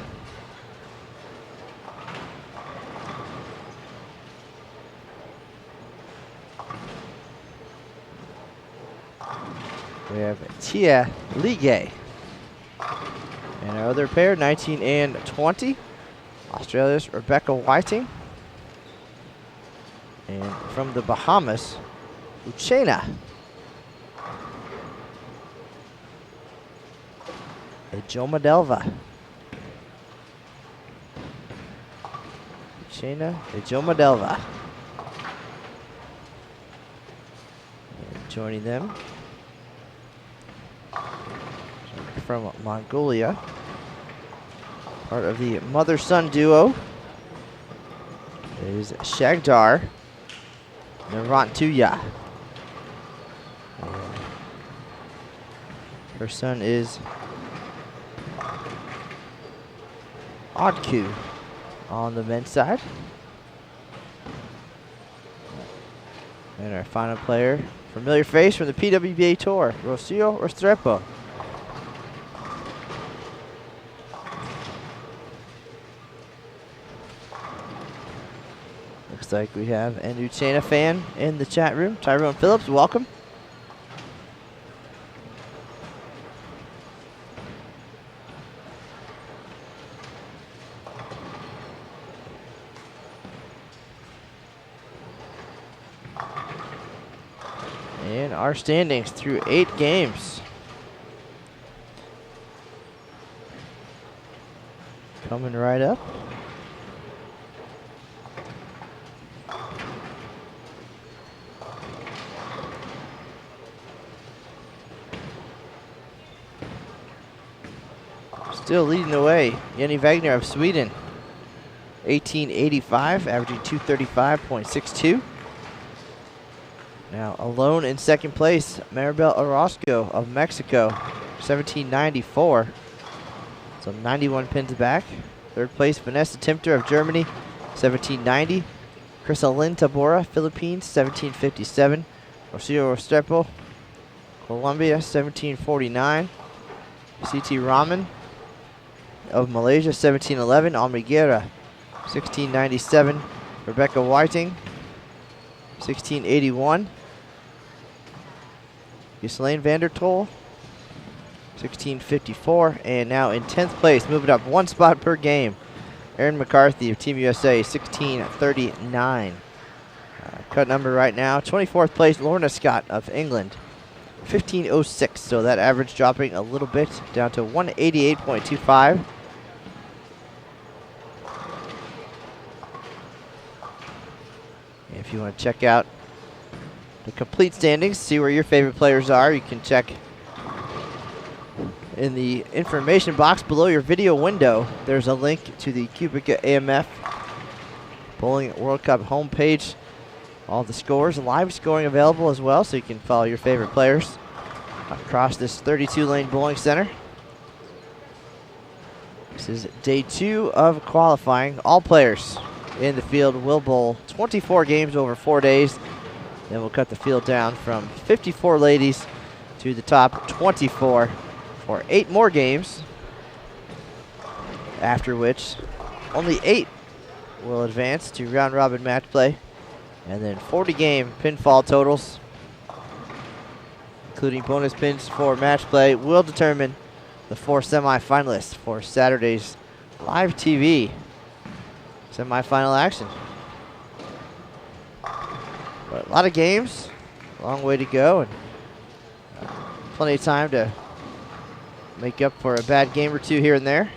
we have Tia Ligay. And our other pair, 19 and 20, Australia's Rebecca Whiting. And from the Bahamas, Uchena Ejomadelva. Uchena Ejomadelva. And joining them from Mongolia, part of the mother-son duo, is Shagdar Narantuya. Her son is Odku on the men's side. And our final player, familiar face from the PWBA Tour, Rocio Restrepo. Looks like we have an Uchena fan in the chat room. Tyrone Phillips, welcome. And our standings through 8 games. Coming right up. Still leading the way, Jenny Wagner of Sweden, 1885, averaging 235.62. Now alone in second place, Maribel Orozco of Mexico, 1794. So 91 pins back. Third place, Vanessa Timter of Germany, 1790. Crisalyn Tabora, Philippines, 1757. Rocio Restrepo, Colombia, 1749. C.T. Rahman of Malaysia, 1711. Almi Guerra, 1697. Rebecca Whiting, 1681. Ghislaine Vandertol, 1654. And now in 10th place, moving up 1 spot per game, Erin McCarthy of Team USA, 1639. Cut number right now. 24th place, Lorna Scott of England, 1506. So that average dropping a little bit down to 188.25. If you want to check out the complete standings, see where your favorite players are, you can check in the information box below your video window. There's a link to the QubicaAMF Bowling World Cup homepage. All the scores, live scoring available as well, so you can follow your favorite players across this 32-lane bowling center. This is day 2 of qualifying. All players in the field will bowl 24 games over 4 days. Then we'll cut the field down from 54 ladies to the top 24 for 8 more games, after which only 8 will advance to round robin match play. And then 40 game pinfall totals, including bonus pins for match play, will determine the 4 semifinalists for Saturday's live TV semifinal action. But a lot of games, a long way to go, and plenty of time to make up for a bad game or two here and there.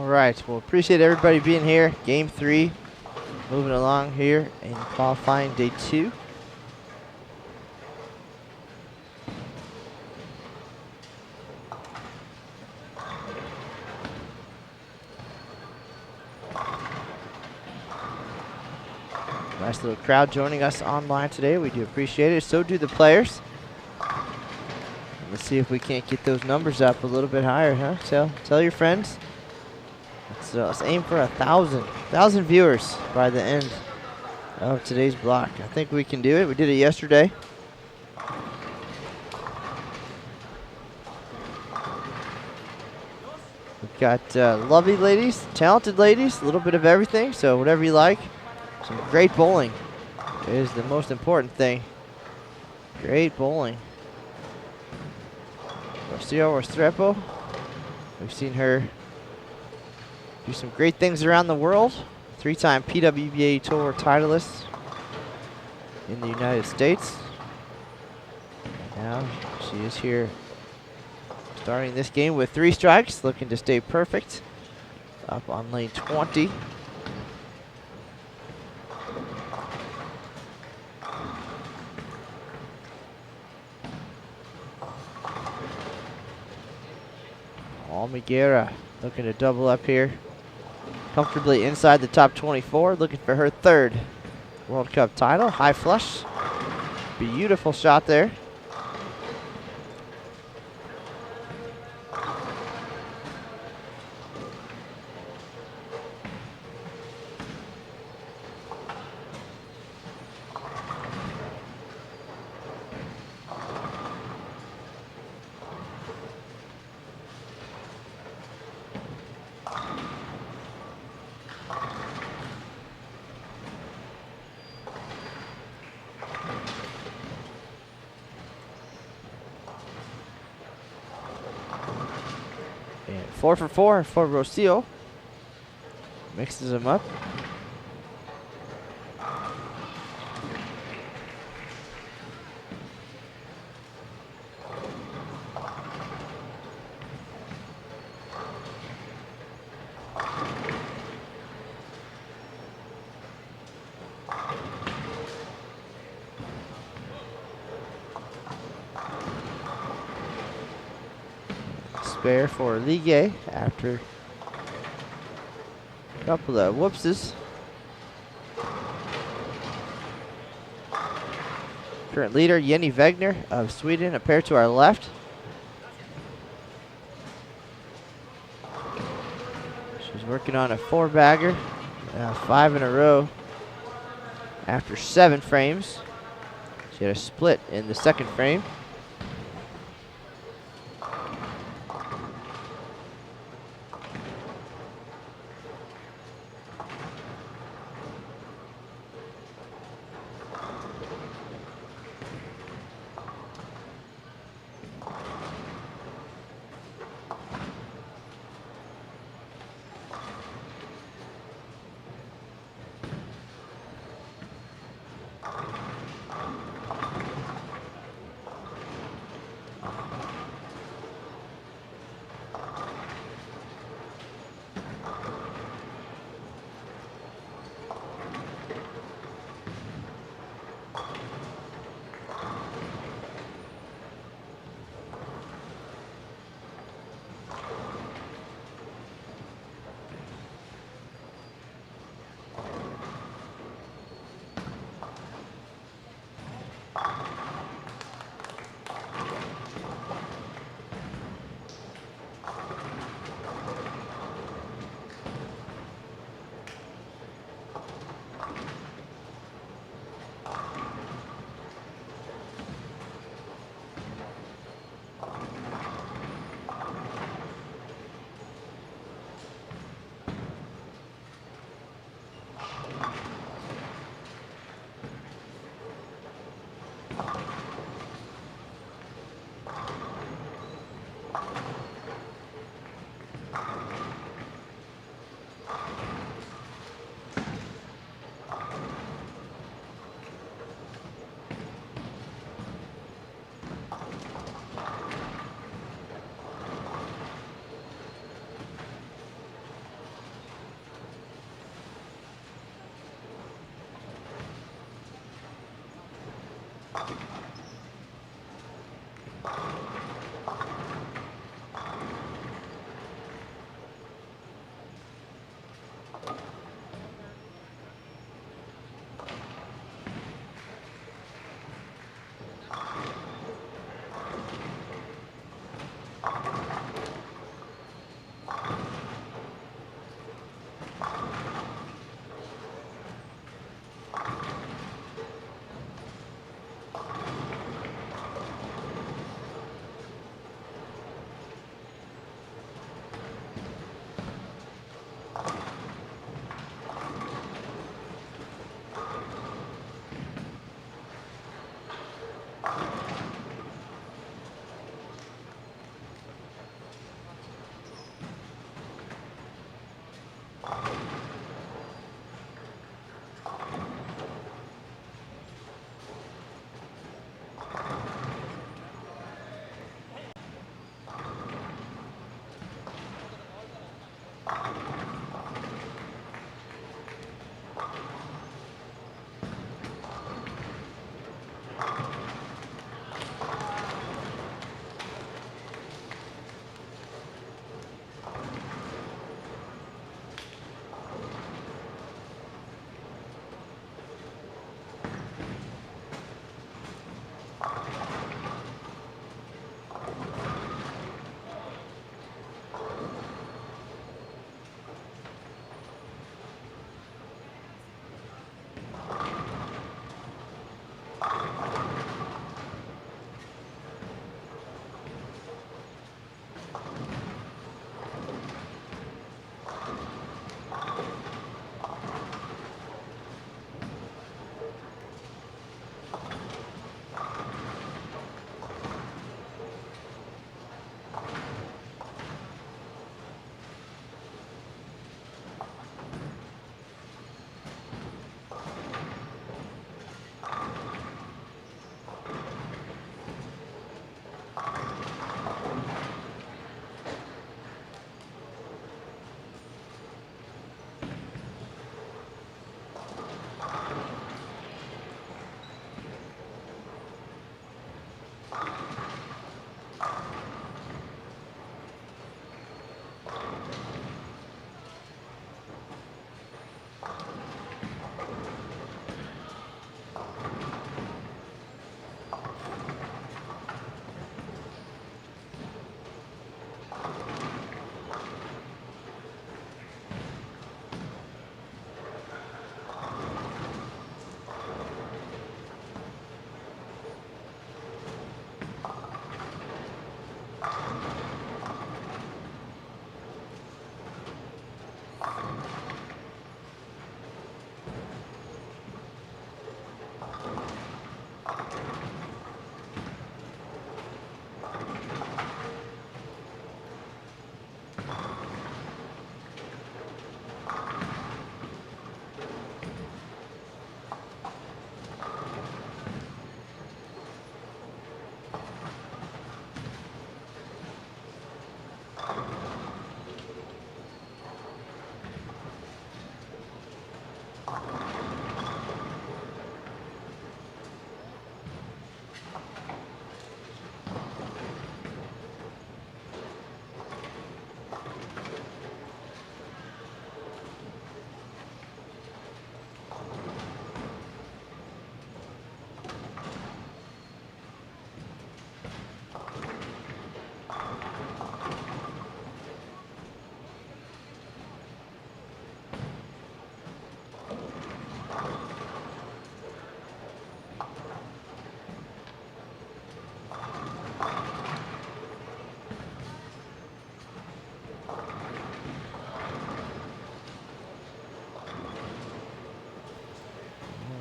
Right, well, appreciate everybody being here. Game 3, moving along here in qualifying day 2. Nice little crowd joining us online today. We do appreciate it. So do the players. Let's see if we can't get those numbers up a little bit higher, huh? Tell your friends. Let's aim for 1,000 viewers by the end of today's block. I think we can do it. We did it yesterday. We've got lovely ladies, talented ladies, a little bit of everything, so whatever you like. Some great bowling is the most important thing. Great bowling. Hermosillo Restrepo. We've seen her do some great things around the world. 3-time PWBA Tour titleist in the United States. And now she is here starting this game with 3 strikes, looking to stay perfect. Up on lane 20. Almiguera looking to double up here. comfortably inside the top 24, looking for her third World Cup title. High flush. Beautiful shot there. And 4 for 4 for Hermosillo. Mixes them up. Spare for Ligue after a couple of whoopses. Current leader, Jenny Wegner of Sweden, a pair to our left. She's working on a 4-bagger, 5 in a row after 7 frames. She had a split in the second frame.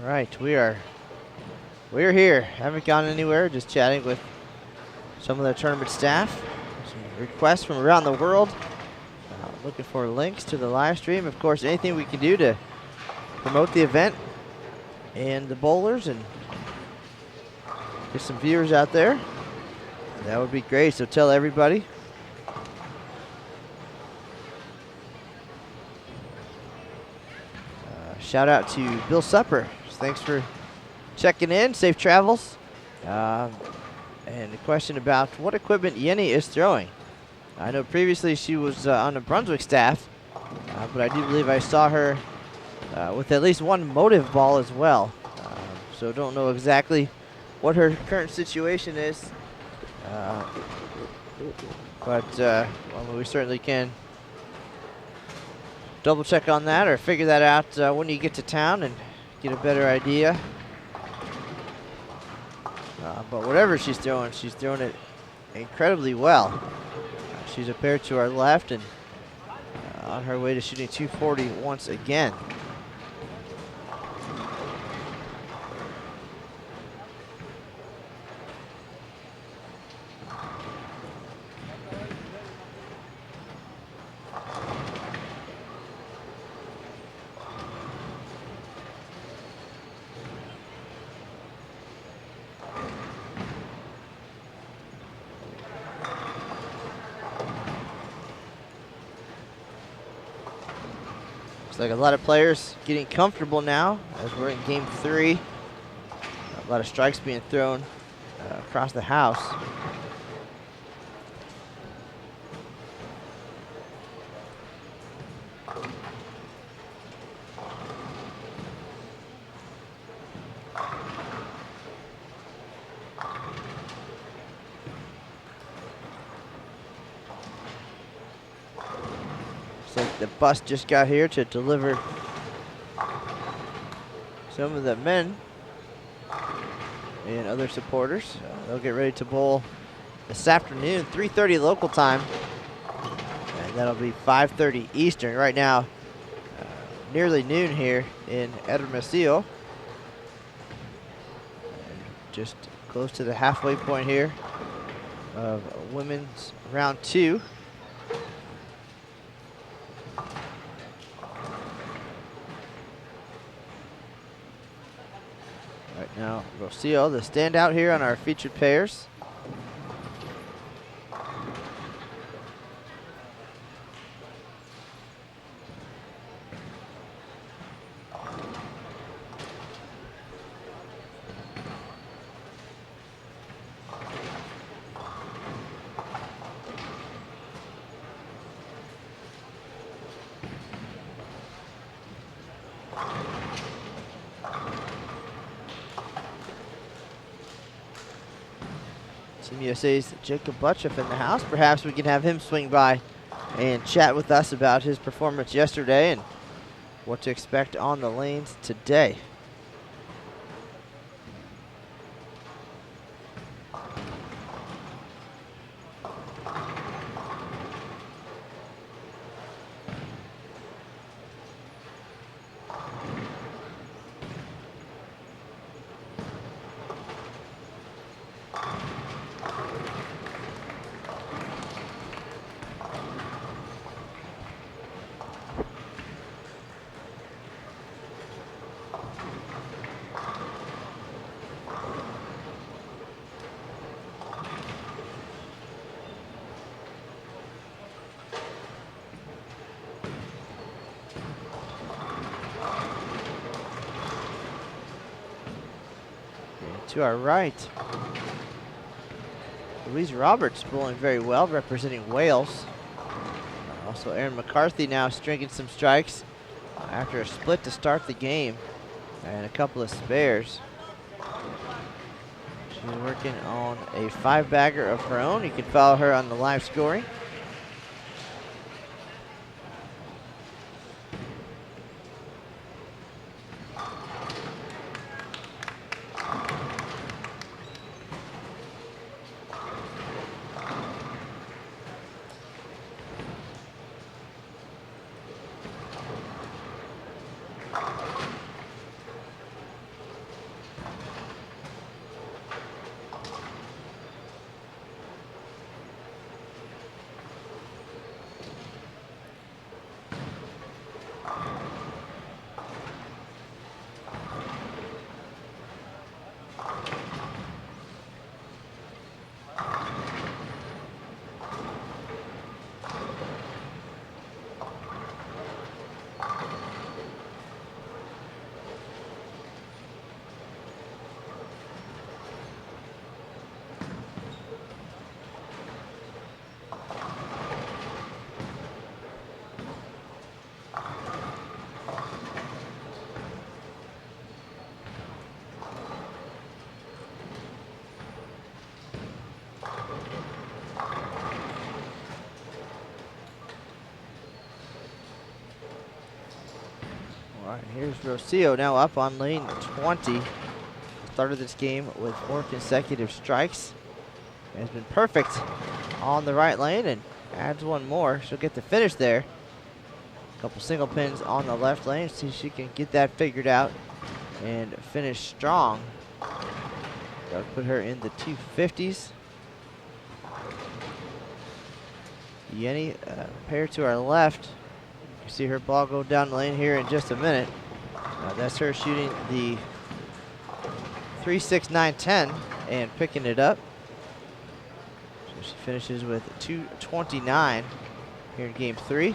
All right, we're here. Haven't gone anywhere. Just chatting with some of the tournament staff. Some requests from around the world. Looking for links to the live stream. Of course, anything we can do to promote the event and the bowlers and get some viewers out there, that would be great. So tell everybody. Shout out to Bill Supper. Thanks for checking in. Safe travels. And a question about what equipment Yenny is throwing. I know previously she was on the Brunswick staff, but I do believe I saw her with at least one motive ball as well. So don't know exactly what her current situation is. But well, we certainly can double check on that or figure that out when you get to town and get a better idea. But whatever she's throwing it incredibly well. She's a pair to our left and on her way to shooting 240 once again. Like a lot of players getting comfortable now as we're in game 3. A lot of strikes being thrown across the house. The bus just got here to deliver some of the men and other supporters. They'll get ready to bowl this afternoon, 3:30 local time, and that'll be 5:30 Eastern. Right now, nearly noon here in Hermosillo. And just close to the halfway point here of women's round 2. Right now, Hermosillo, the standout here on our featured pairs. Team USA's Jacob Butchoff in the house. Perhaps we can have him swing by and chat with us about his performance yesterday and what to expect on the lanes today. To our right, Louisa Roberts bowling very well, representing Wales. Also, Erin McCarthy now stringing some strikes after a split to start the game and a couple of spares. She's working on a 5-bagger of her own. You can follow her on the live scoring. All right, here's Hermosillo now up on lane 20. Started this game with 4 consecutive strikes. Has been perfect on the right lane and adds one more. She'll get the finish there. A couple single pins on the left lane. See if she can get that figured out and finish strong. That'll put her in the 250s. Yenny pair to our left. You can see her ball go down the lane here in just a minute. That's her shooting the 3.6910 and picking it up. So she finishes with 229 here in game 3.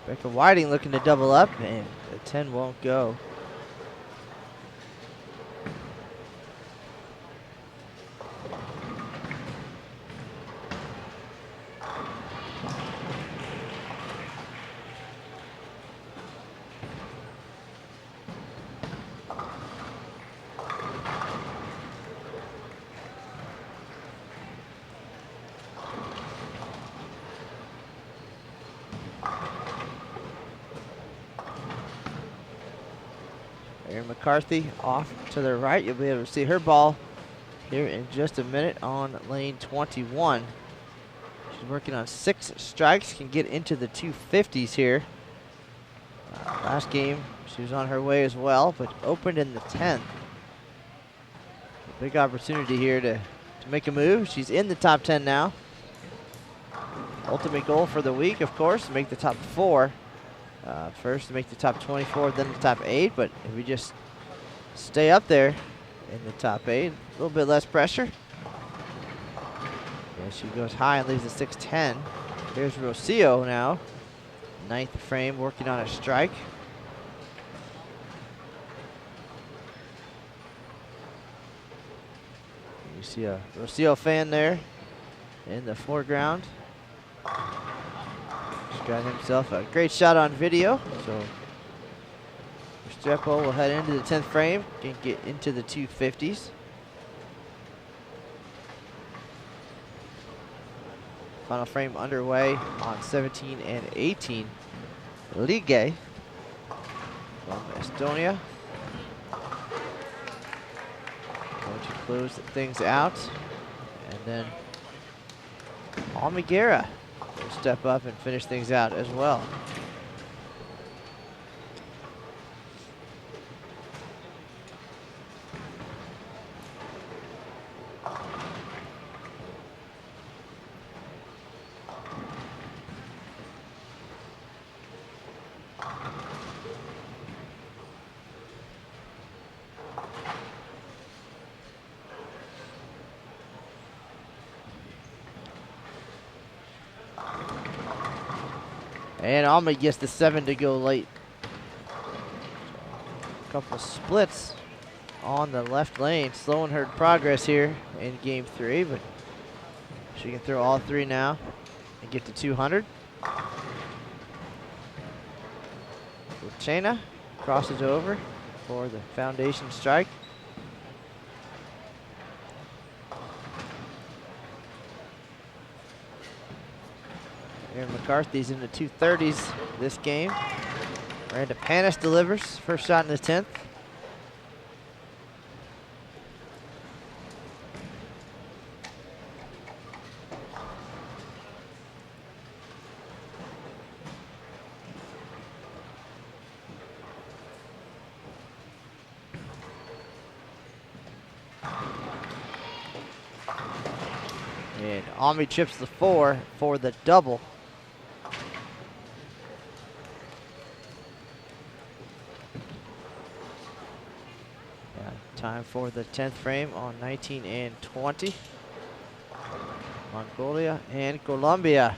Rebecca Whiting looking to double up, and the 10 won't go. Erin McCarthy off to the right. You'll be able to see her ball here in just a minute on lane 21. She's working on 6 strikes, can get into the 250s here. Last game, she was on her way as well, but opened in the 10th. Big opportunity here to make a move. She's in the top 10 now. Ultimate goal for the week, of course, to make the top 4. First to make the top 24, then the top 8. But if we just stay up there in the top 8, a little bit less pressure. Yeah, she goes high and leaves the 6-10. Here's Hermosillo now. 9th frame, working on a strike. You see a Hermosillo fan there in the foreground. He's got himself a great shot on video. So Restrepo will head into the 10th frame and get into the 250s. Final frame underway on 17 and 18. Lige from Estonia. Going to close things out. And then Almiguera will step up and finish things out as well. And Alma gets the 7 to go late. A couple splits on the left lane, slowing her progress here in game 3, but she can throw all 3 now and get to 200. Luchena crosses over for the foundation strike. Erin McCarthy's in the 230s this game. Miranda Panis delivers. First shot in the 10th. And Ami chips the 4 for the double. Time for the 10th frame on 19 and 20. Mongolia and Colombia.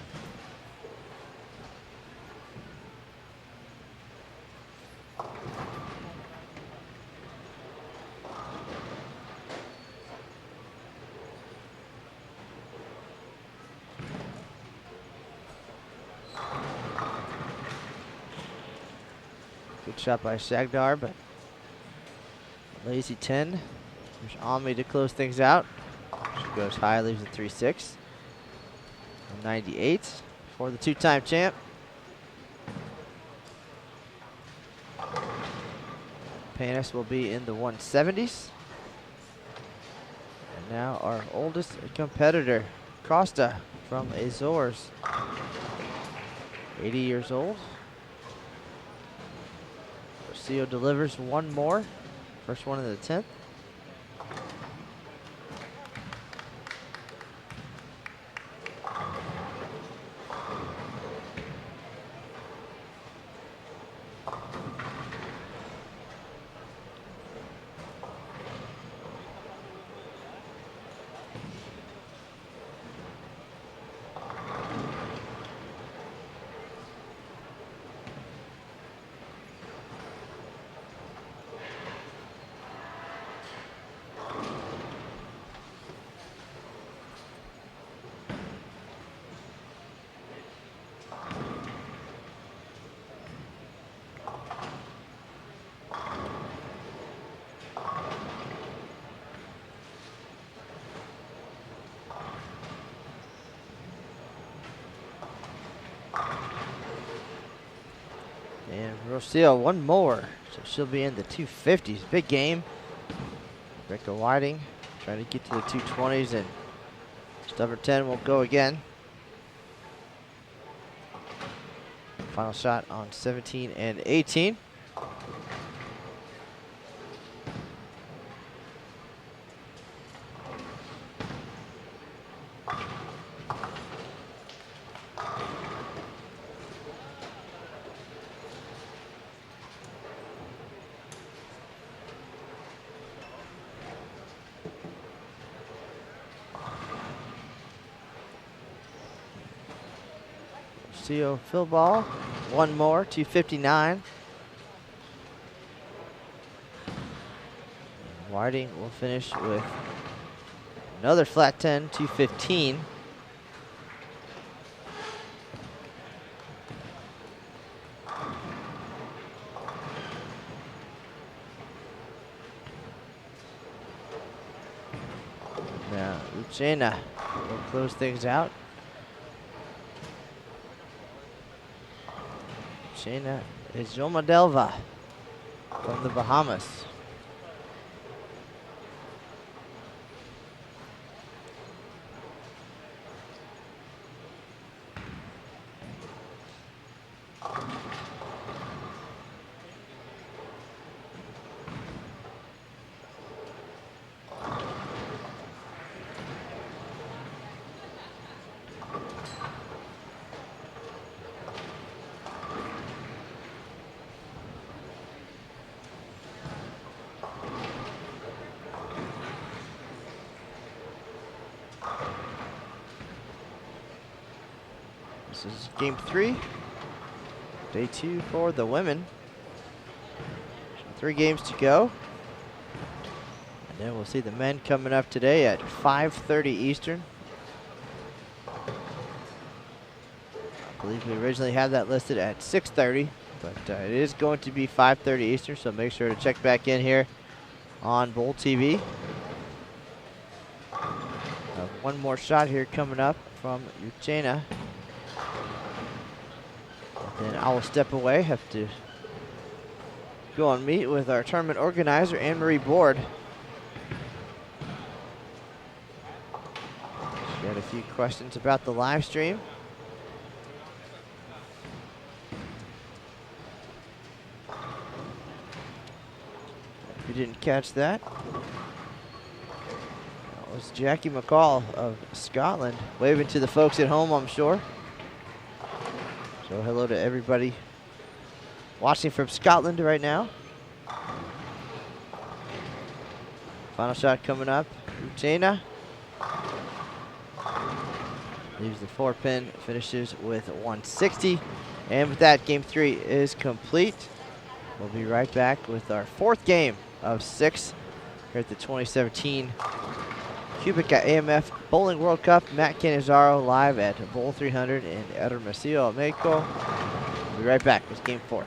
Good shot by Shagdar, but lazy 10. There's Ami to close things out. She goes high, leaves a 3-6. 98 for the 2-time champ. Panis will be in the 170s. And now our oldest competitor, Costa from Azores. 80 years old. Rocio delivers one more. First one in the 10th. And Rocio, one more. So she'll be in the 250s. Big game. Rebecca Whiting trying to get to the 220s, and Stubber 10 will go again. Final shot on 17 and 18. Hermosillo fill ball. One more, 259. Whiting will finish with another flat 10, 215. Now, Uchena will close things out. Uchena is Jomadelva from the Bahamas. This is game 3, day 2 for the women. 3 games to go. And then we'll see the men coming up today at 5:30 Eastern. I believe we originally had that listed at 6:30, but it is going to be 5:30 Eastern, so make sure to check back in here on BowlTV. One more shot here coming up from Uchena. Then I will step away, have to go and meet with our tournament organizer, Anne-Marie Board. She had a few questions about the live stream. If you didn't catch that, that was Jackie McCall of Scotland, waving to the folks at home, I'm sure. So hello to everybody watching from Scotland right now. Final shot coming up. Uchena leaves the 4-pin, finishes with 160. And with that, game 3 is complete. We'll be right back with our 4th game of 6 here at the 2017 QubicaAMF Bowling World Cup. Matt Cannizzaro live at Bowl 300 in Hermosillo, Mexico. We'll be right back with game 4.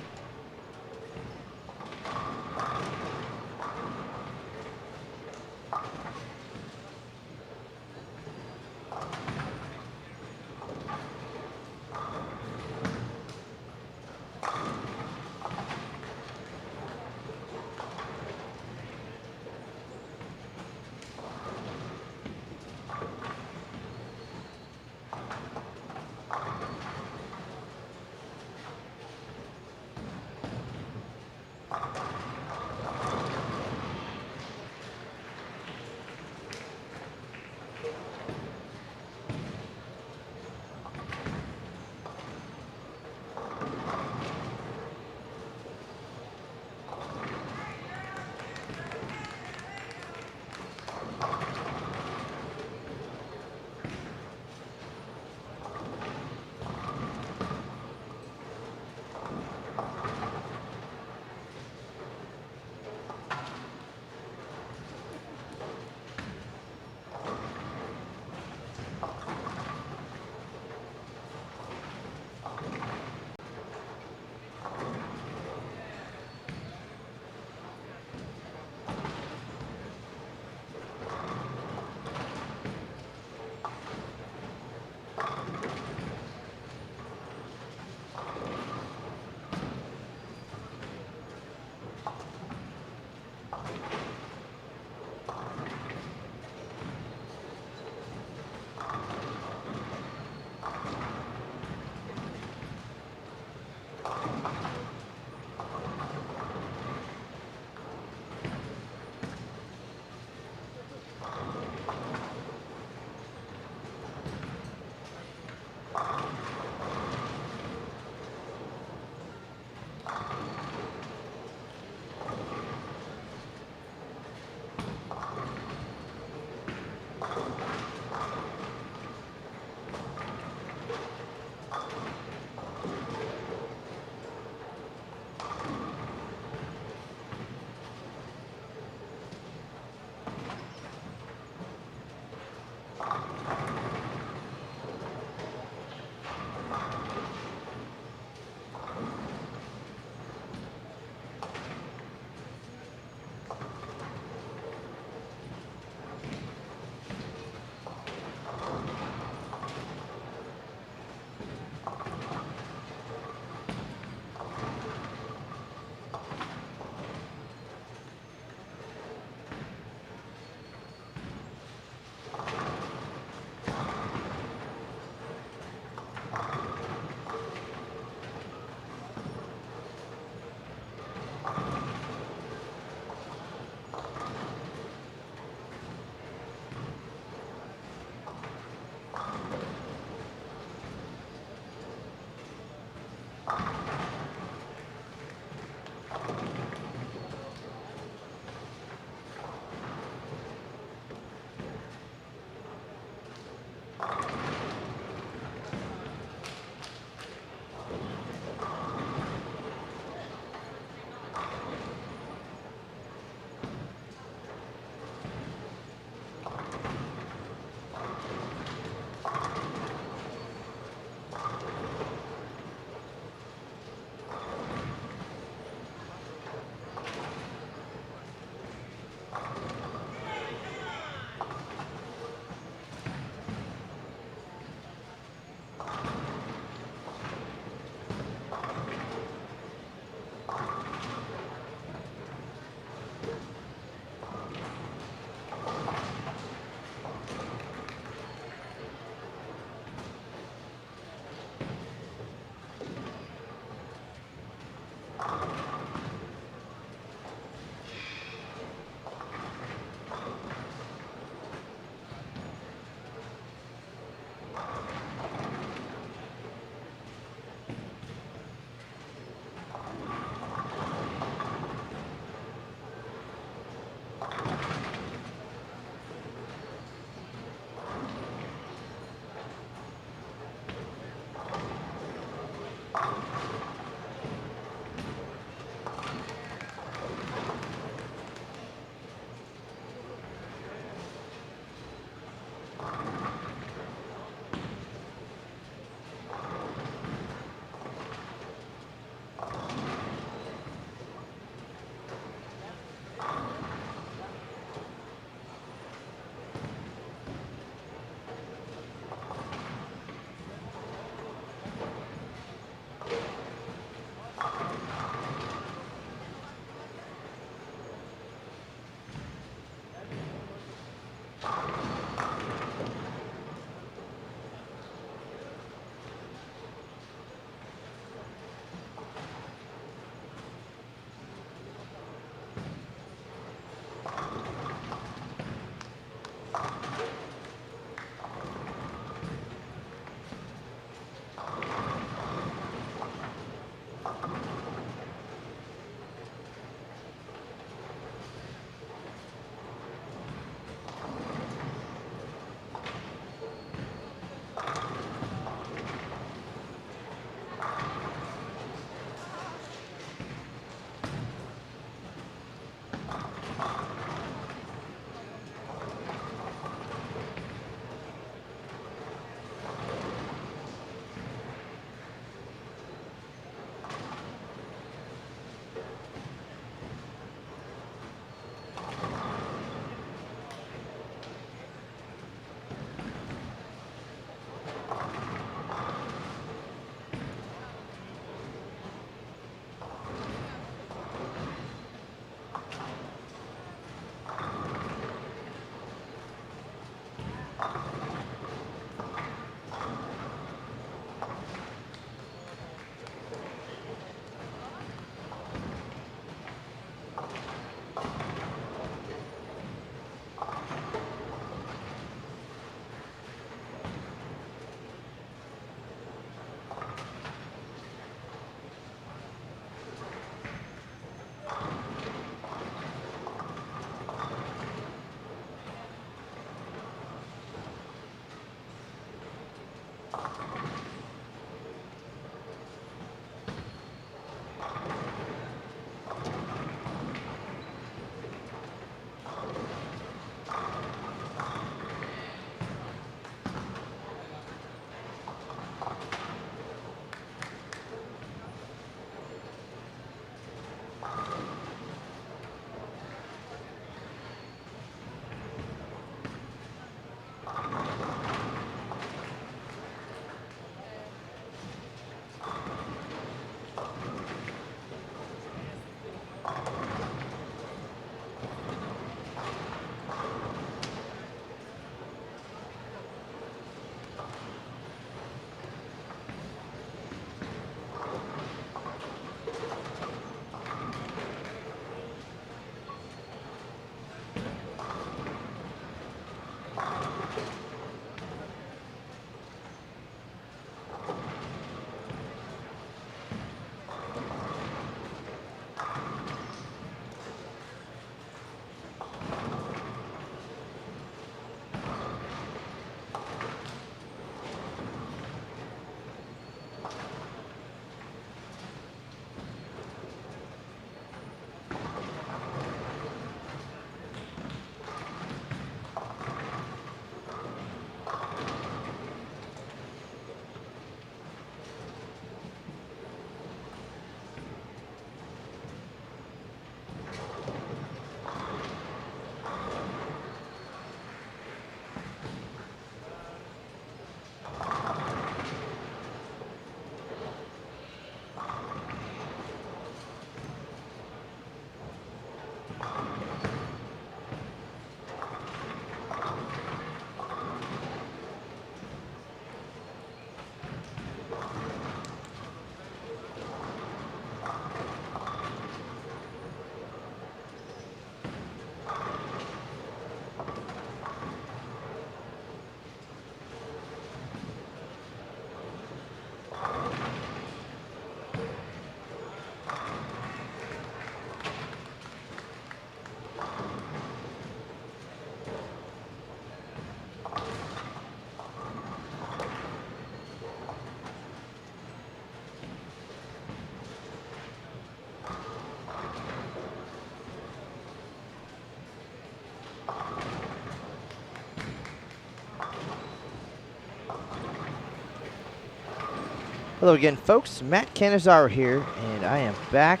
Hello again, folks. Matt Canizaro here, and I am back.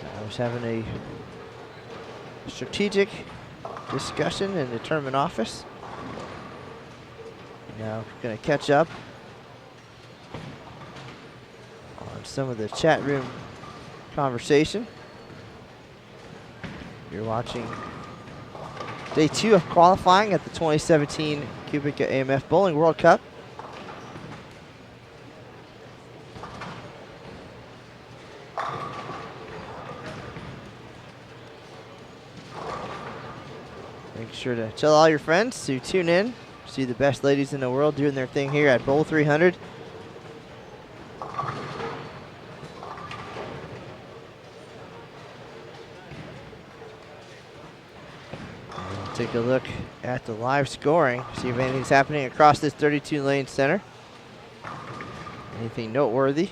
I was having a strategic discussion in the tournament office. Now we're going to catch up on some of the chat room conversation. You're watching Day 2 of qualifying at the 2017 QubicaAMF Bowling World Cup. Make sure to tell all your friends to tune in, see the best ladies in the world doing their thing here at Bowl 300. Take a look at the live scoring, see if anything's happening across this 32-lane center. Anything noteworthy?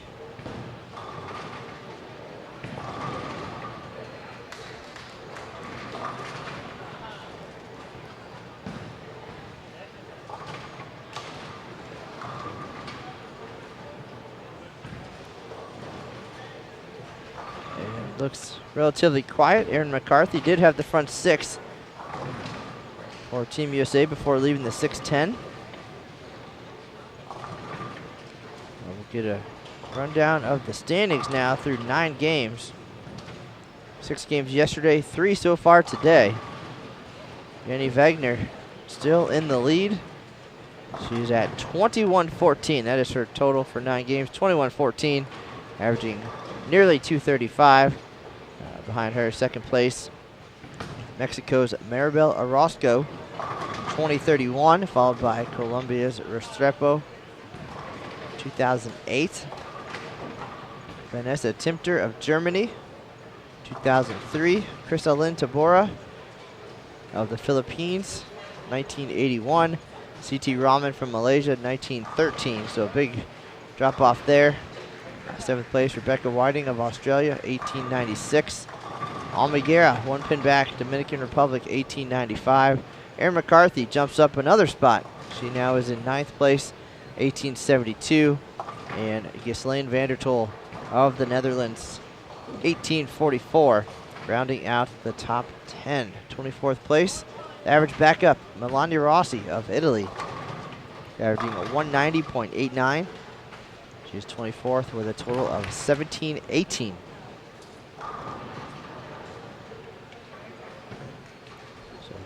And looks relatively quiet. Erin McCarthy did have the front 6 for Team USA before leaving the 6-10. We'll get a rundown of the standings now through 9 games. 6 games yesterday, 3 so far today. Jenny Wagner still in the lead. She's at 21-14. That is her total for 9 games, 21-14, averaging nearly 235. Behind her, second place, Mexico's Maribel Orozco, 2031, followed by Colombia's Restrepo, 2008. Vanessa Timter of Germany, 2003. Crisalyn Tabora of the Philippines, 1981. CT Rahman from Malaysia, 1913. So a big drop off there. 7th place, Rebecca Whiting of Australia, 1896. Almaguera, 1 pin back, Dominican Republic, 1895. Erin McCarthy jumps up another spot. She now is in 9th place, 1872. And Ghislaine van der Tol of the Netherlands, 1844, rounding out the top 10. 24th place, average back up, Melania Rossi of Italy, averaging a 190.89. She's 24th with a total of 1718.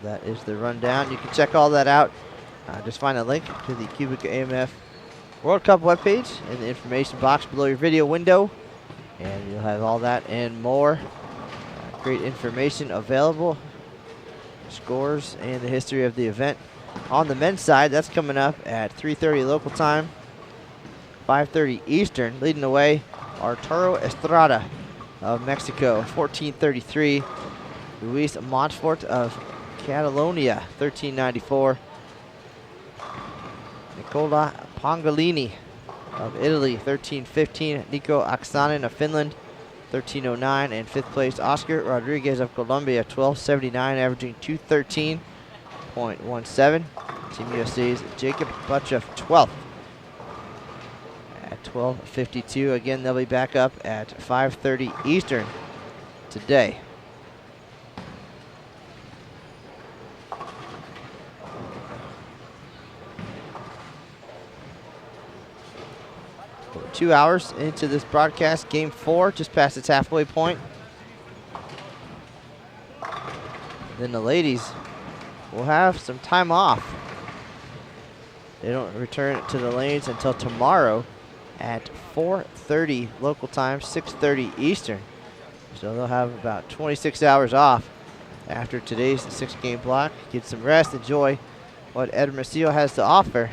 That is the rundown. You can check all that out. Just find a link to the QubicaAMF World Cup webpage in the information box below your video window. And you'll have all that and more. Great information available. Scores and the history of the event. On the men's side, that's coming up at 3:30 local time, 5:30 Eastern. Leading the way, Arturo Estrada of Mexico, 1433. Luis Montfort of Catalonia, 1394. Nicola Pangolini of Italy, 1315. Nico Aksanen of Finland, 1309. And 5th place, Oscar Rodriguez of Colombia, 1279, averaging 213.17. Team USA's Jacob Butchoff, 12th at 12:52. Again, they'll be back up at 5:30 Eastern today. We're 2 hours into this broadcast. Game 4 just past its halfway point. Then the ladies will have some time off. They don't return to the lanes until tomorrow at 4:30 local time, 6:30 Eastern. So they'll have about 26 hours off after today's 6-game block. Get some rest, enjoy what Hermosillo has to offer.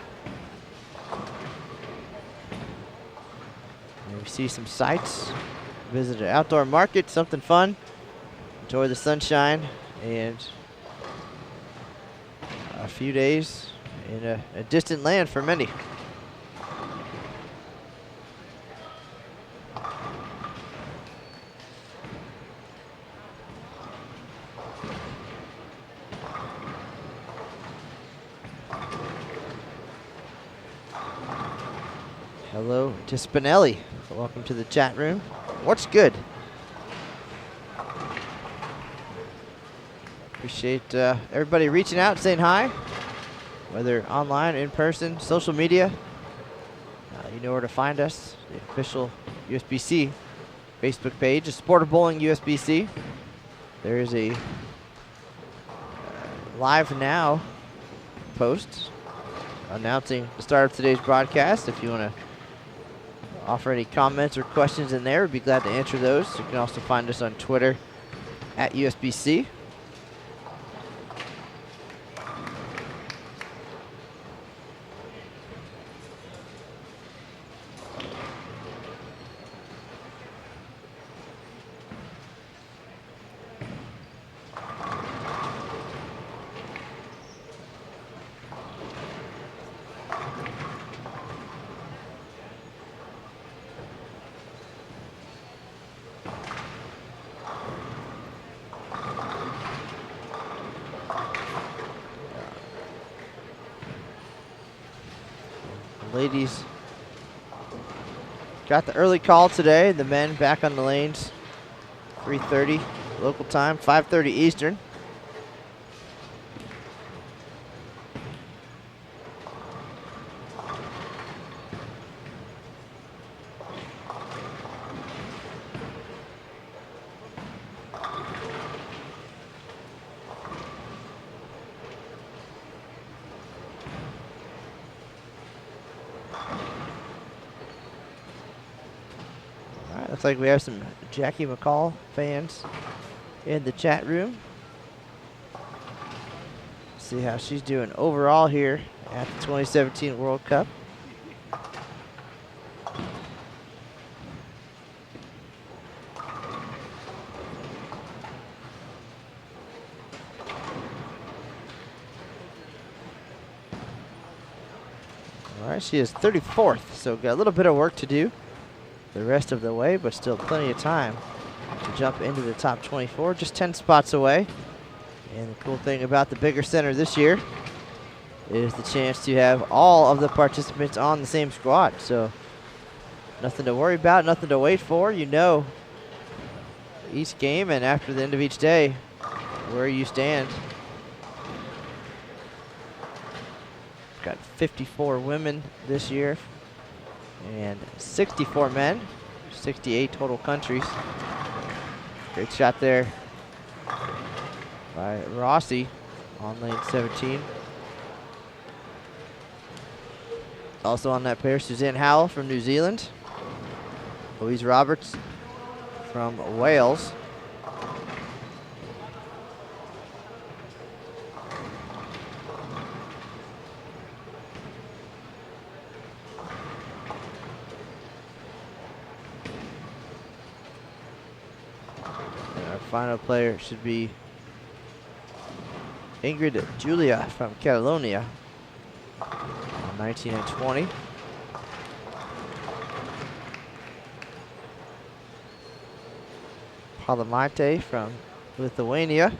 Maybe see some sights, visit an outdoor market, something fun. Enjoy the sunshine and a few days in a distant land for many. Hello to Spinelli. Welcome to the chat room. What's good? Appreciate everybody reaching out, saying hi, whether online, in person, social media. You know where to find us. The official USBC Facebook page is Sport of Bowling USBC. There is a live now post announcing the start of today's broadcast. If you want to offer any comments or questions in there, we'd be glad to answer those. You can also find us on Twitter at USBC. Ladies got the early call today. The men back on the lanes. 3:30 local time, 5:30 Eastern. Looks like we have some Jackie McCall fans in the chat room. See how she's doing overall here at the 2017 World Cup. All right, she is 34th, so got a little bit of work to do the rest of the way, but still plenty of time to jump into the top 24, just 10 spots away. And the cool thing about the bigger center this year is the chance to have all of the participants on the same squad. So nothing to worry about, nothing to wait for. You know each game and after the end of each day where you stand. Got 54 women this year and 64 men, 68 total countries. Great shot there by Rossi on lane 17. Also on that pair, Suzanne Howell from New Zealand, Louisa Roberts from Wales. Final player should be Ingrid Julia from Catalonia, 19 and 20. Palamite from Lithuania.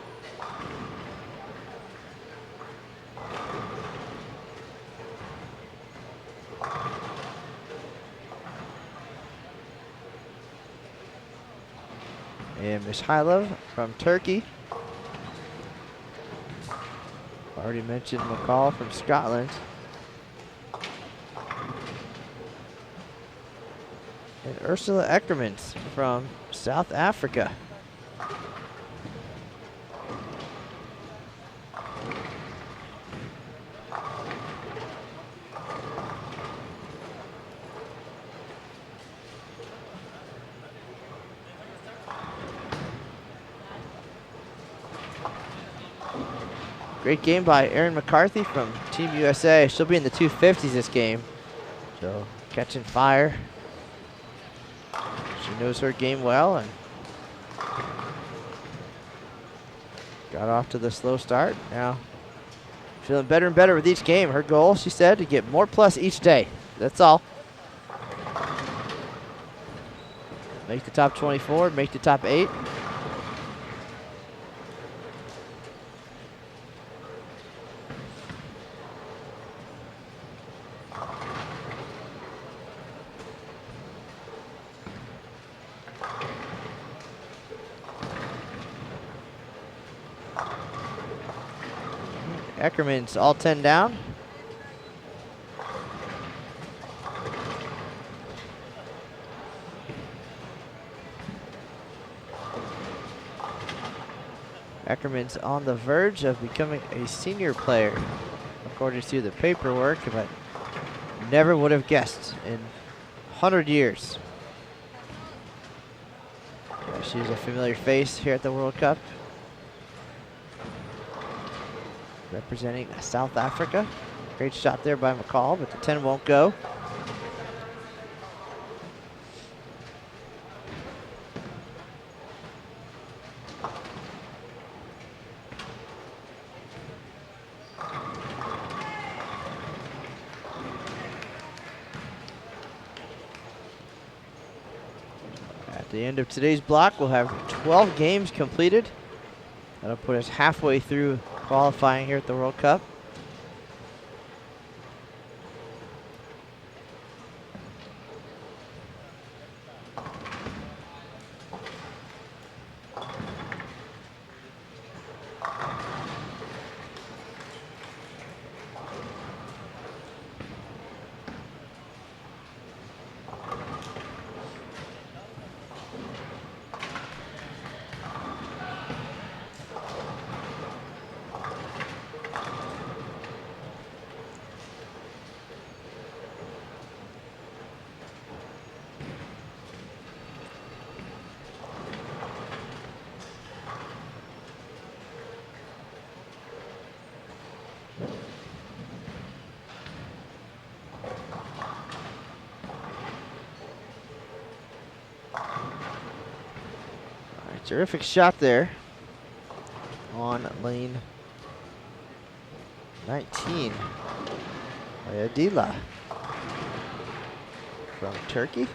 And Mishailov from Turkey. Already mentioned McCall from Scotland. And Ursula Eckermans from South Africa. Great game by Erin McCarthy from Team USA. She'll be in the 250s this game. So catching fire. She knows her game well and got off to the slow start. Now feeling better and better with each game. Her goal, she said, to get more plus each day. That's all. Make the top 24, make the top 8. Eckerman's all 10 down. Eckerman's on the verge of becoming a senior player, according to the paperwork, but never would have guessed in 100 years. She's a familiar face here at the World Cup, representing South Africa. Great shot there by McCall, but the 10 won't go. At the end of today's block, we'll have 12 games completed. That'll put us halfway through qualifying here at the World Cup. Terrific shot there on lane 19 by Adila from Turkey.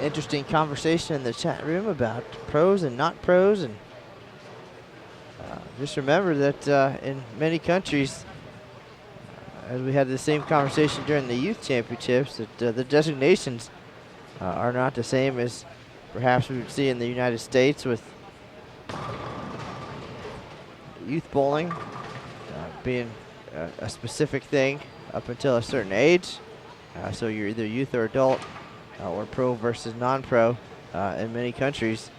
Interesting conversation in the chat room about pros and not pros, and just remember that in many countries, as we had the same conversation during the youth championships, that the designations are not the same as perhaps we would see in the United States with youth bowling being a specific thing up until a certain age. So you're either youth or adult, or pro versus non-pro. In many countries,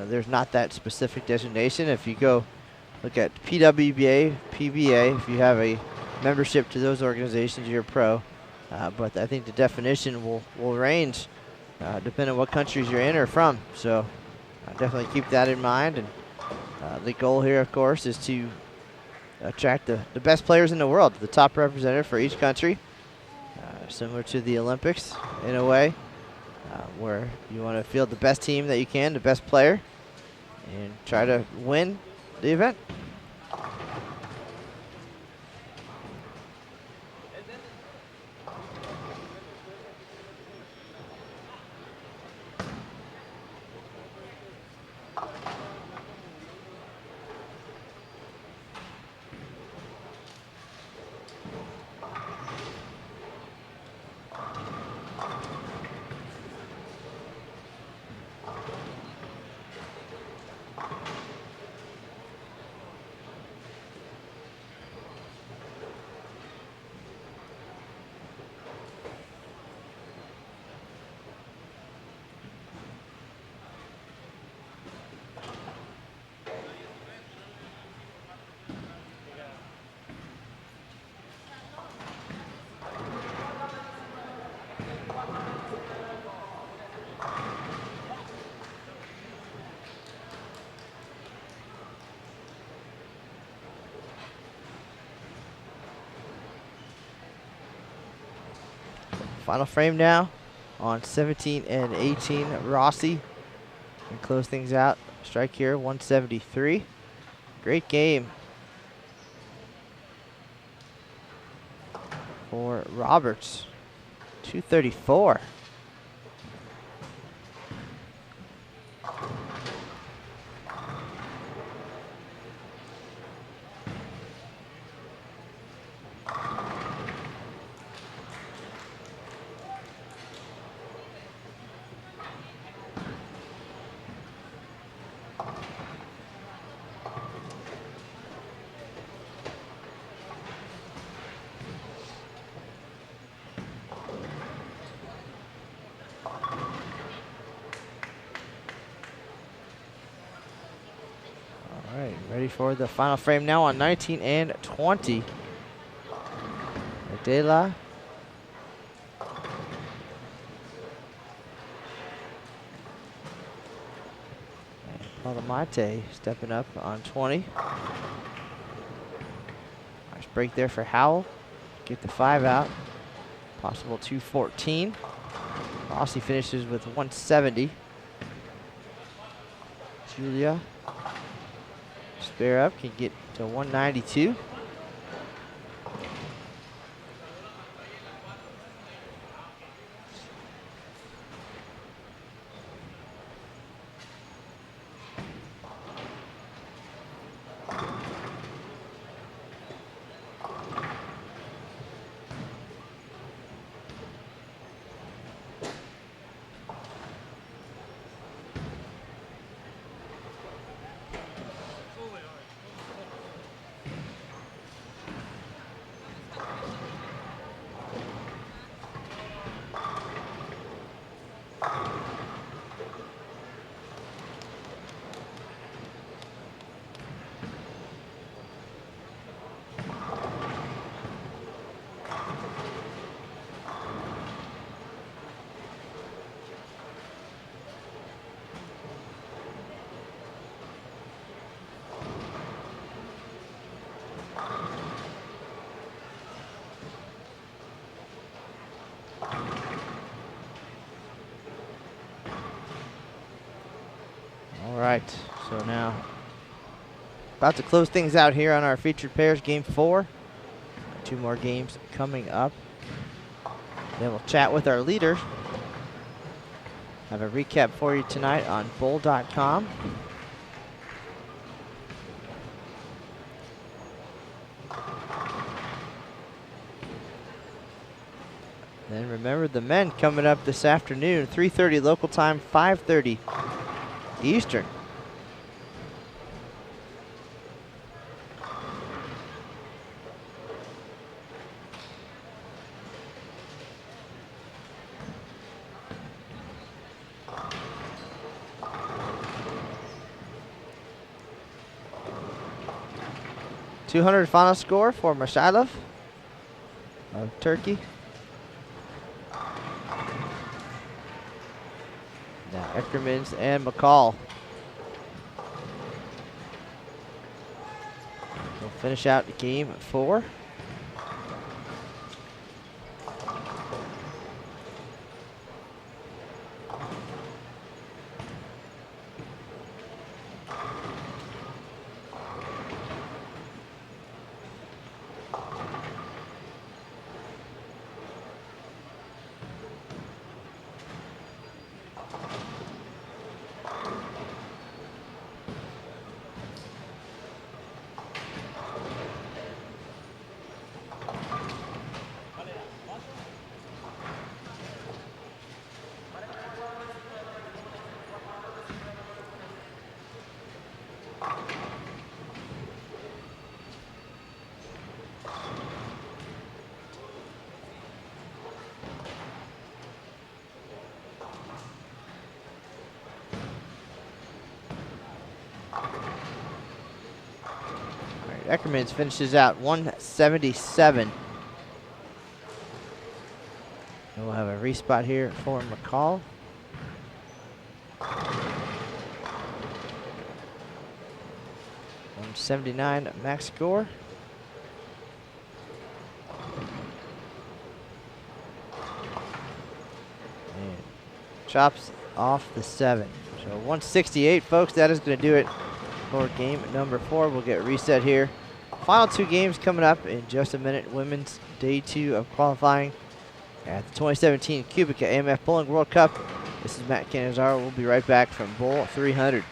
there's not that specific designation. If you go look at PWBA, PBA, if you have a membership to those organizations, you're pro. But I think the definition will range depending on what countries you're in or from. So definitely keep that in mind. And the goal here, of course, is to attract the best players in the world, the top representative for each country, similar to the Olympics in a way, where you want to field the best team that you can, the best player, and try to win the event. Final frame now on 17 and 18. Rossi and close things out. Strike here, 173. Great game for Roberts, 234. Ready for the final frame now on 19 and 20. Adela. And Palamate stepping up on 20. Nice break there for Howell. Get the 5 out. Possible 214. Rossi finishes with 170. Julia. Spare up, can get to 192. Right, so now about to close things out here on our featured pairs, game 4. 2 more games coming up. Then we'll chat with our leader. Have a recap for you tonight on bowl.com. Then remember the men coming up this afternoon, 3:30 local time, 5:30 Eastern. .200 final score for Mashilov of Turkey. Now Eckermans and McCall will finish out game 4. Eckermans finishes out 177. And we'll have a respot here for McCall. .179 max score. And chops off the 7. So 168, folks. That is going to do it for game number 4. We'll get reset here. Final 2 games coming up in just a minute. Women's day 2 of qualifying at the 2017 QubicaAMF Bowling World Cup. This is Matt Canizaro. We'll be right back from Bowl 300.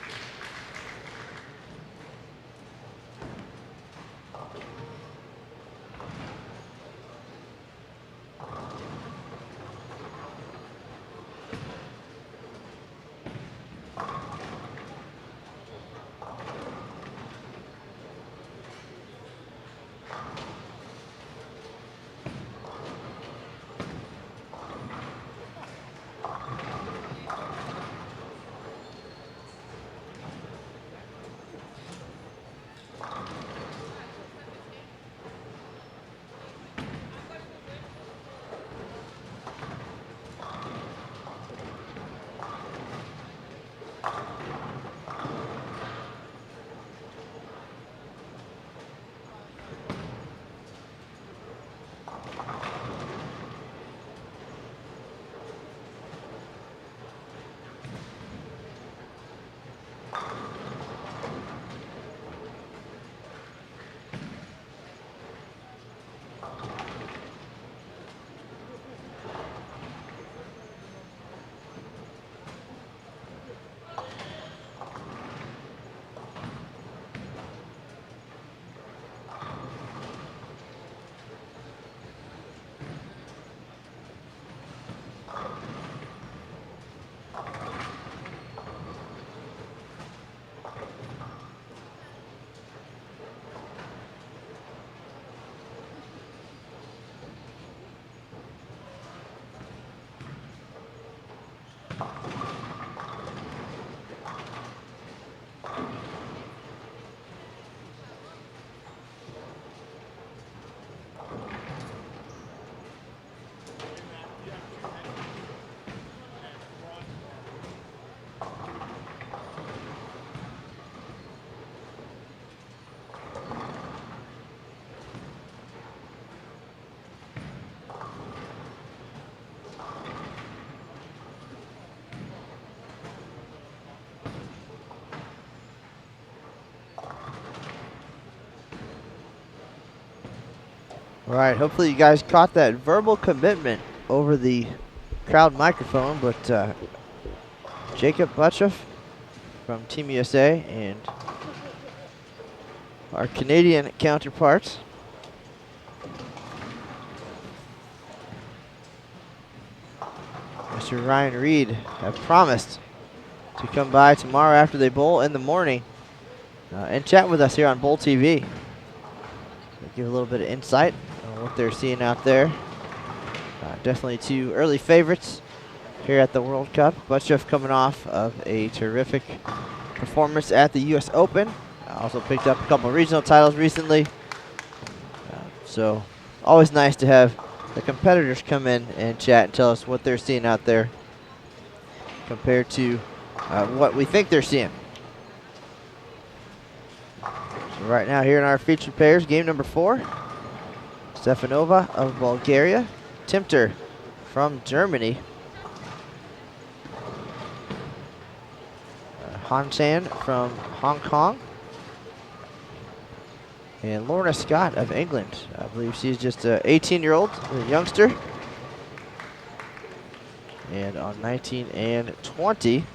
All right, hopefully you guys caught that verbal commitment over the crowd microphone, but Jacob Butchoff from Team USA and our Canadian counterparts Mr. Ryan Reed have promised to come by tomorrow after they bowl in the morning and chat with us here on BowlTV. Give a little bit of insight on what they're seeing out there. Definitely two early favorites here at the World Cup. Butchef coming off of a terrific performance at the US Open. Also picked up a couple regional titles recently. So always nice to have the competitors come in and chat and tell us what they're seeing out there compared to what we think they're seeing. So right now here in our featured pairs, game number 4, Stefanova of Bulgaria, Timter from Germany, Hanshan from Hong Kong, and Lorna Scott of England. I believe she's just an 18-year-old, a youngster. And on 19 and 20, we've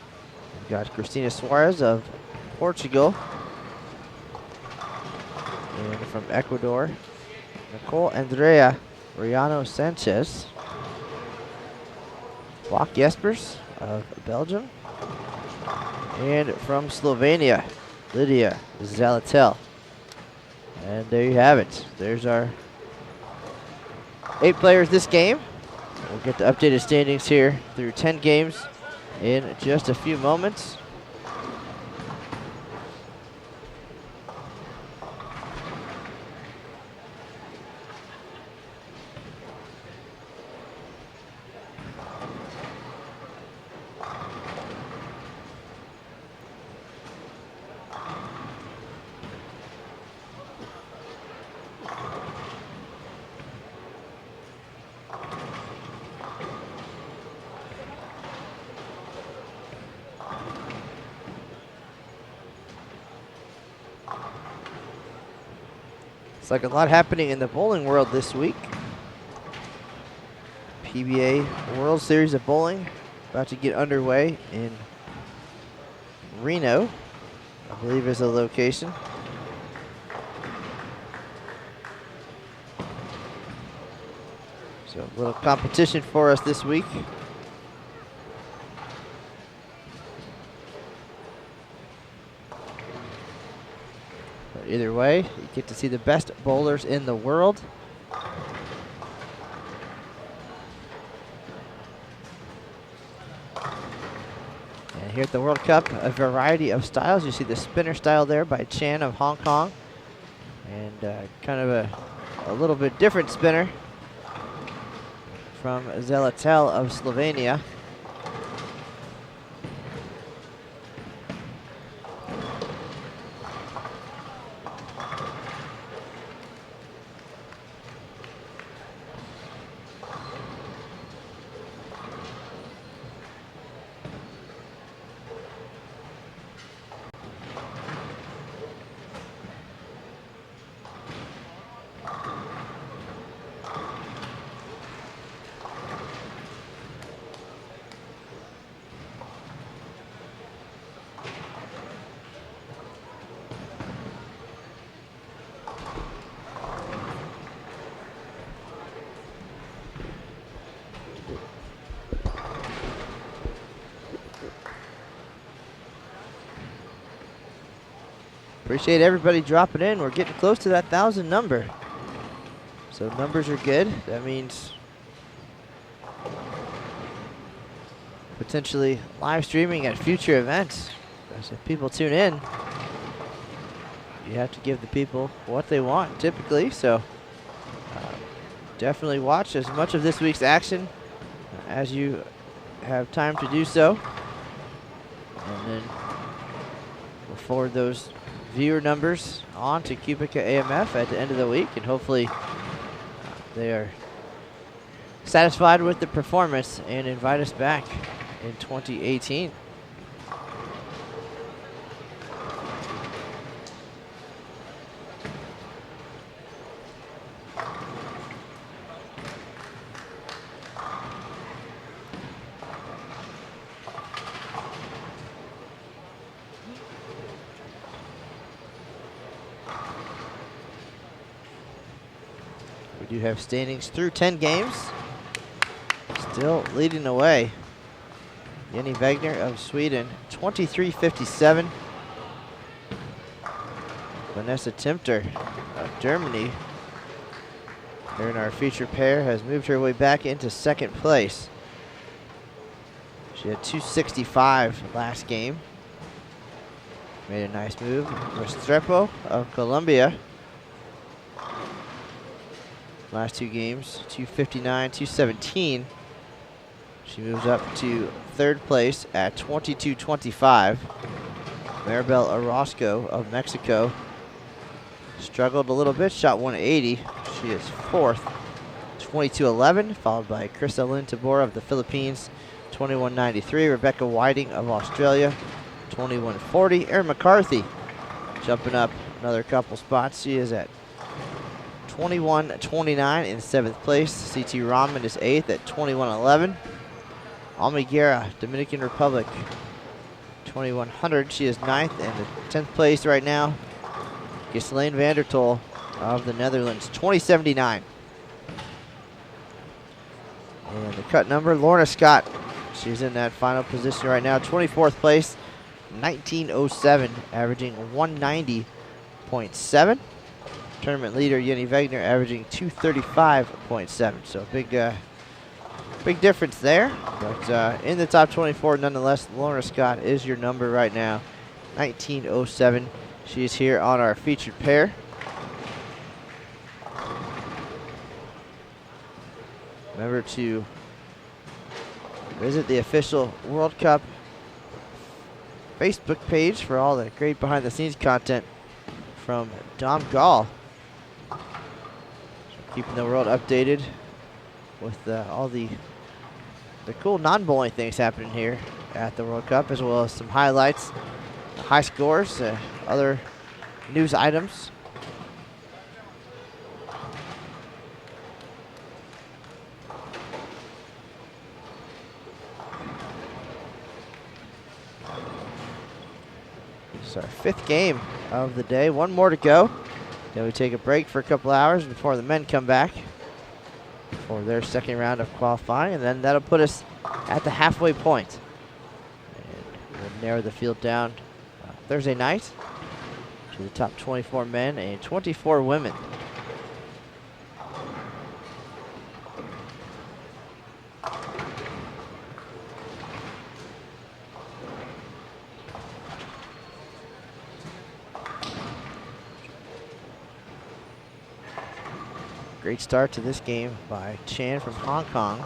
got Cristina Suarez of Portugal. And from Ecuador, Nicole Andrea Riano Sanchez. Bach Jespers of Belgium. And from Slovenia, Lydia Zalatel. And there you have it. There's our 8 players this game. We'll get the updated standings here through 10 games in just a few moments. It's like a lot happening in the bowling world this week. PBA World Series of Bowling about to get underway in Reno, I believe is the location. So a little competition for us this week. Either way, you get to see the best bowlers in the world. And here at the World Cup, a variety of styles. You see the spinner style there by Chan of Hong Kong. And kind of a little bit different spinner from Zelatel of Slovenia. Appreciate everybody dropping in. We're getting close to that 1,000 number. So numbers are good. That means potentially live streaming at future events. As if people tune in, you have to give the people what they want typically. So definitely watch as much of this week's action as you have time to do so. And then we'll forward those viewer numbers on to QubicaAMF at the end of the week, and hopefully they are satisfied with the performance and invite us back in 2018. We do have standings through 10 games. Still leading the way Jenny Wegner of Sweden, 23.57. Vanessa Timter of Germany, here in our featured pair, has moved her way back into second place. She had 265 last game. Made a nice move. Restrepo of Colombia, last two games, 259, 217. She moves up to third place at 22.25. Maribel Orozco of Mexico struggled a little bit, shot 180. She is fourth, 22.11, followed by Krista Lynn Tabor of the Philippines, 21.93. Rebecca Whiting of Australia, 21.40. Erin McCarthy jumping up another couple spots. She is at 21.29 in seventh place. CT Rahman is eighth at 21.11. Almiguera, Dominican Republic, 2100. She is ninth and in 10th place right now. Ghislaine van der Tol of the Netherlands, 20.79. And the cut number, Lorna Scott. She's in that final position right now, 24th place, 19.07, averaging 190.7. Tournament leader, Jenny Wegner, averaging 235.7. So big difference there. But in the top 24, nonetheless, Lorna Scott is your number right now, 19.07. She's here on our featured pair. Remember to visit the official World Cup Facebook page for all the great behind-the-scenes content from Dom Gall. Keeping the world updated with all the cool non-bowling things happening here at the World Cup, as well as some highlights, high scores, other news items. It's our fifth game of the day. One more to go. Then we take a break for a couple hours before the men come back for their second round of qualifying, and then that'll put us at the halfway point. And we'll narrow the field down Thursday night to the top 24 men and 24 women. Great start to this game by Chan from Hong Kong.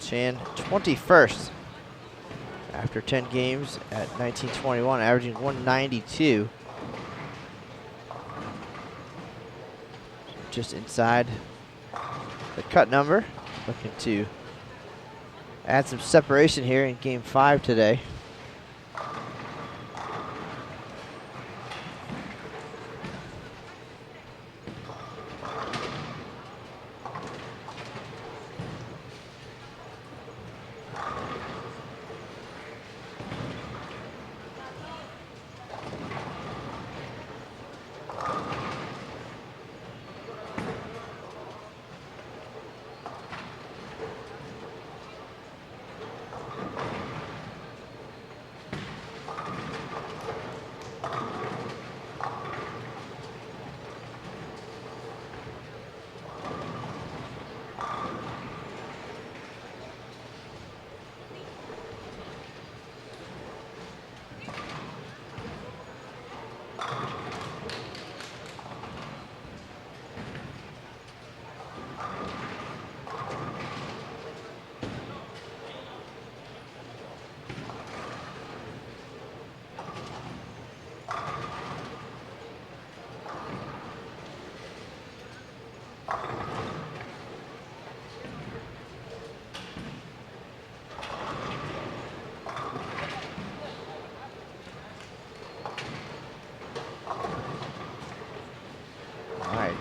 Chan 21st after 10 games at 19.21, averaging 192. Just inside the cut number. Looking to add some separation here in game 5 today.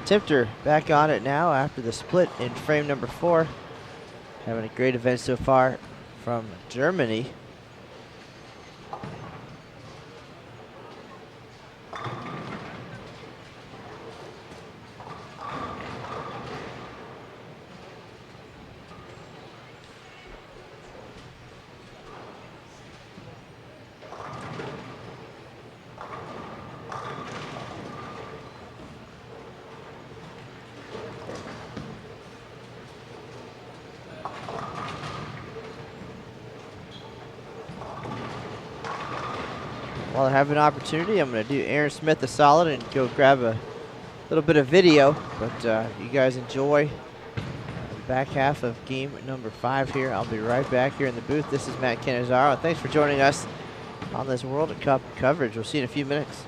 Tipter back on it now after the split in frame number 4. Having a great event so far from Germany. While I have an opportunity, I'm going to do Aaron Smith a solid and go grab a little bit of video. But you guys enjoy the back half of game number 5 here. I'll be right back here in the booth. This is Matt Cannizzaro. Thanks for joining us on this World Cup coverage. We'll see you in a few minutes.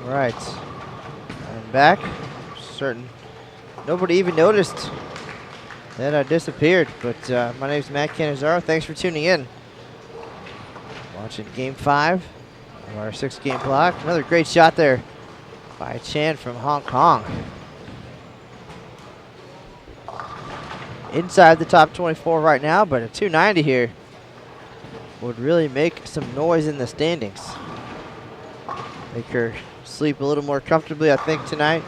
All right. I'm back. Certain nobody even noticed that I disappeared, but my name's Matt Cannizzaro. Thanks for tuning in. Watching Game 5 of our 6-game block. Another great shot there by Chan from Hong Kong. Inside the top 24 right now, but a 290 here would really make some noise in the standings. Make her sleep a little more comfortably, I think, tonight.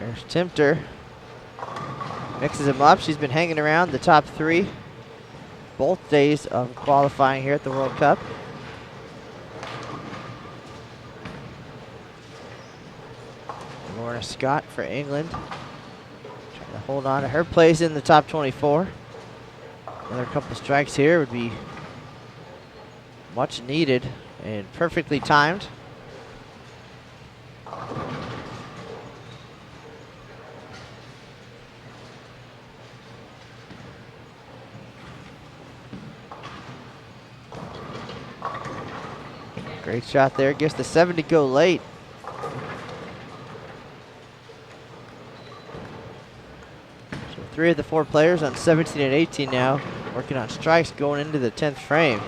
There's Tempter. Mixes him up. She's been hanging around the top 3 both days of qualifying here at the World Cup. Lorna Scott for England. Trying to hold on to her place in the top 24. Another couple strikes here would be much needed and perfectly timed. Great shot there. Gets the 7 to go late. So 3 of the 4 players on 17 and 18 now, working on strikes going into the 10th frame.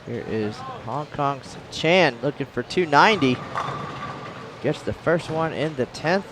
Here is Hong Kong's Chan looking for 290. Gets the first one in the 10th.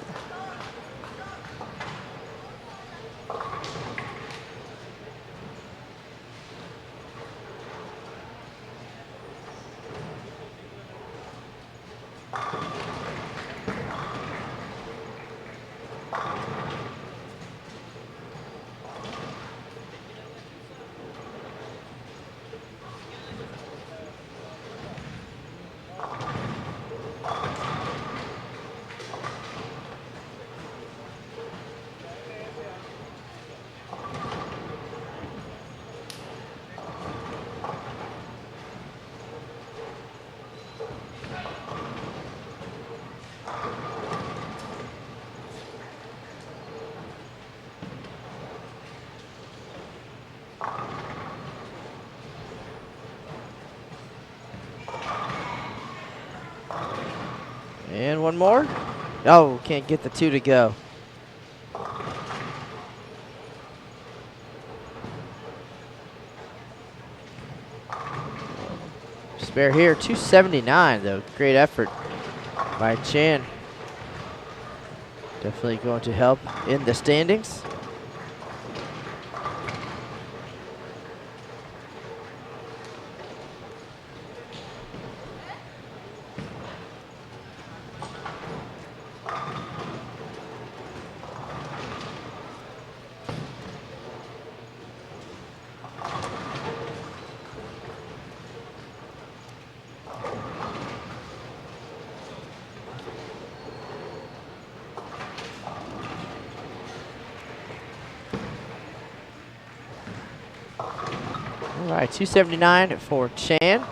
And one more. Oh, can't get the 2 to go. Spare here, 279 though. Great effort by Chan. Definitely going to help in the standings. All right, 279 for Chan.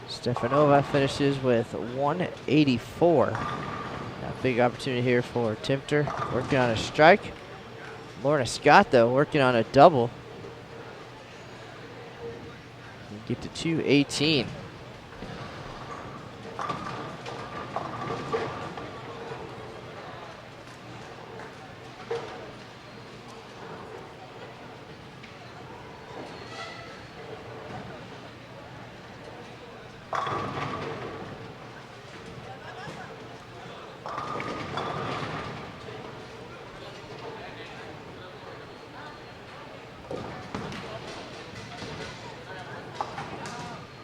Stefanova finishes with 184. A big opportunity here for Tempter, working on a strike. Lorna Scott, though, working on a double. Get to 218.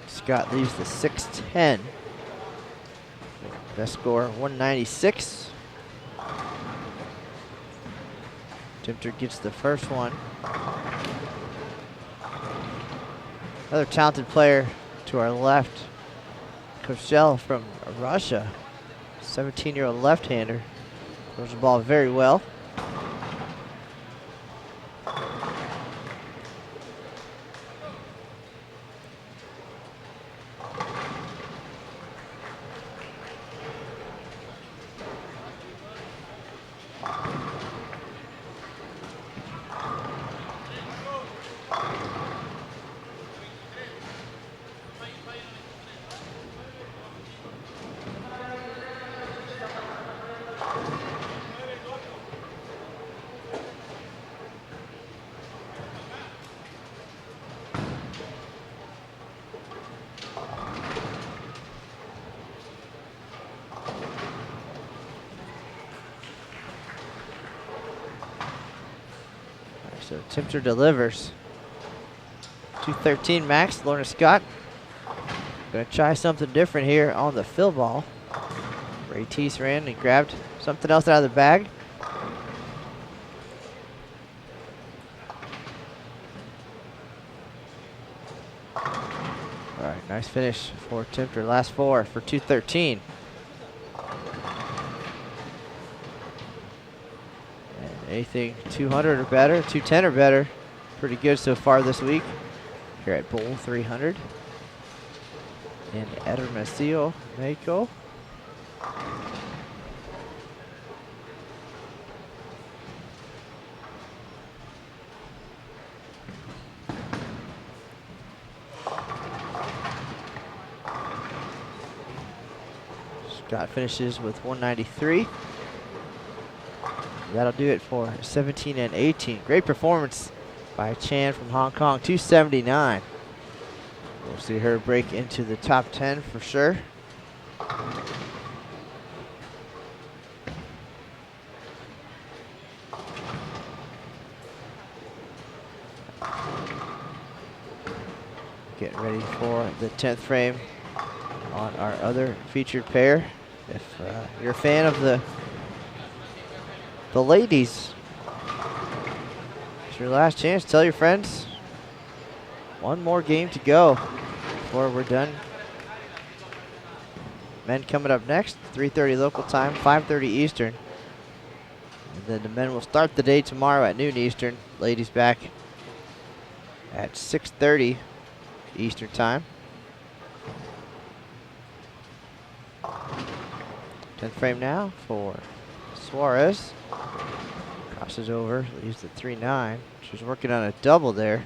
Scott leaves the 610. Best score, 196. Tempter gets the first one. Another talented player to our left, Koshel from Russia, 17-year-old left-hander. Throws the ball very well. So Tempter delivers. 213 max, Lorna Scott. Gonna try something different here on the fill ball. Ray Teese ran and grabbed something else out of the bag. All right, nice finish for Tempter. Last four for 213. Anything 200 or better, 210 or better. Pretty good so far this week here at Bowl 300 in Hermosillo, Mexico. Scott finishes with 193. That'll do it for 17 and 18. Great performance by Chan from Hong Kong, 279. We'll see her break into the top 10 for sure. Getting ready for the 10th frame on our other featured pair. If you're a fan of the ladies, it's your last chance. Tell your friends. One more game to go before we're done. Men coming up next, 3:30 local time, 5:30 Eastern. And then the men will start the day tomorrow at noon Eastern. Ladies back at 6:30 Eastern time. 10th frame now for Suarez. Crosses over, leaves the 3-9. She was working on a double there.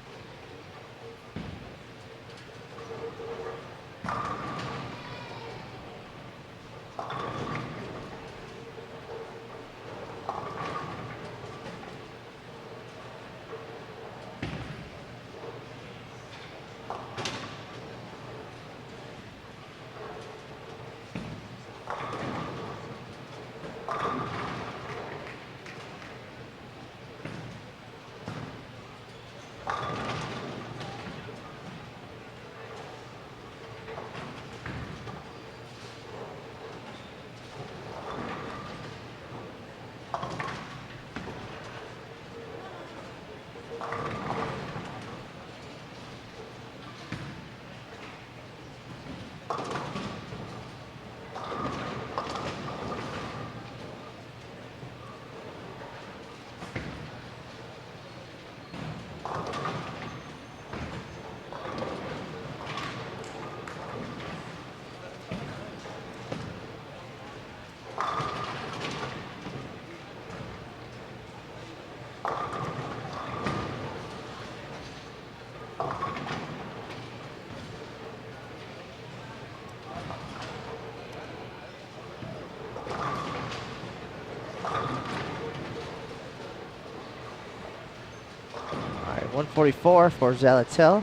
All right, 144 for Zalatel.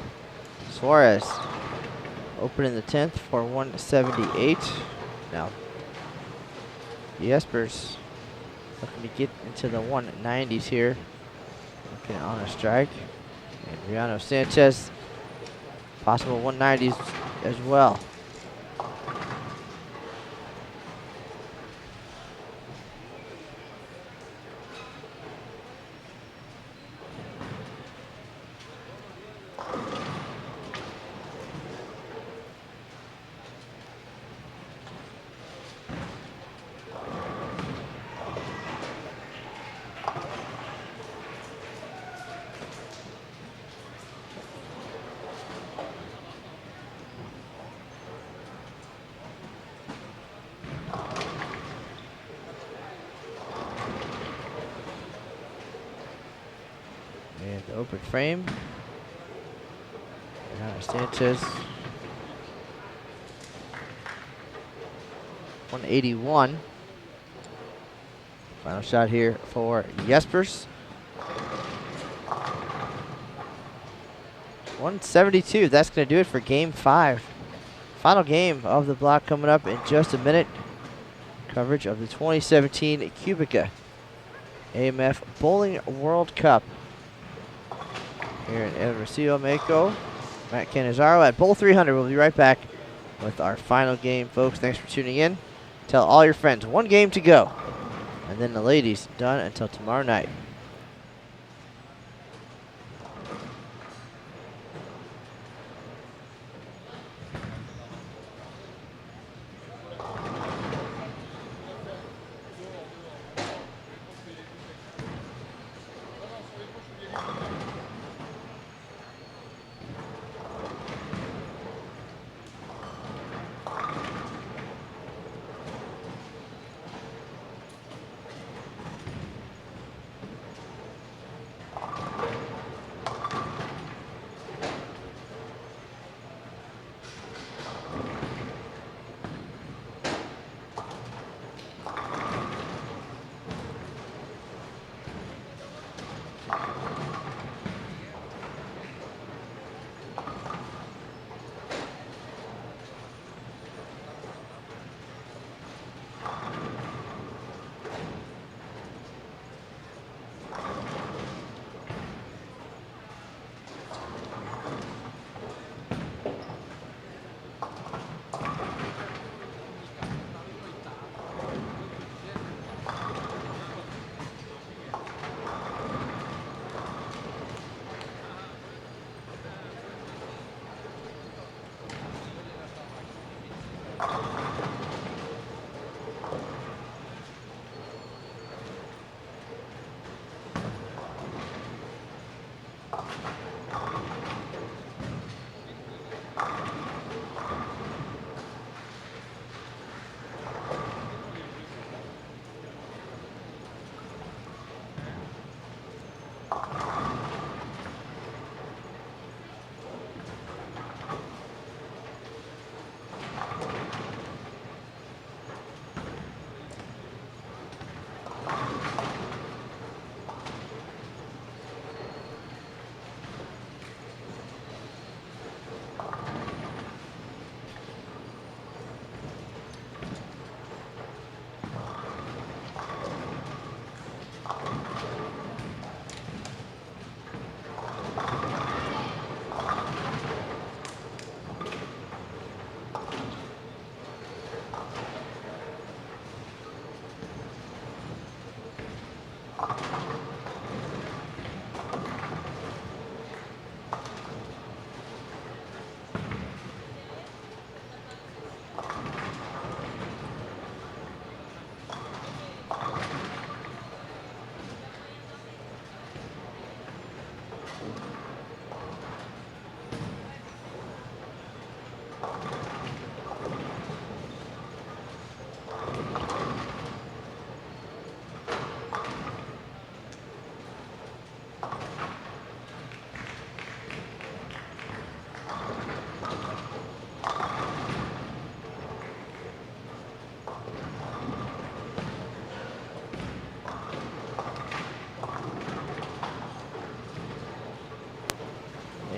Suarez opening the 10th for 178. Now, the Espers looking to get into the 190s here. Looking on a strike. And Riano Sanchez, possible 190s as well. open frame. Sanchez. 181. Final shot here for Jespers. 172. That's going to do it for game 5. Final game of the block coming up in just a minute. Coverage of the 2017 QubicaAMF Bowling World Cup here in Hermosillo, Mexico. Matt Canizaro at Bowl 300. We'll be right back with our final game, folks. Thanks for tuning in. Tell all your friends. One game to go. And then the ladies done until tomorrow night.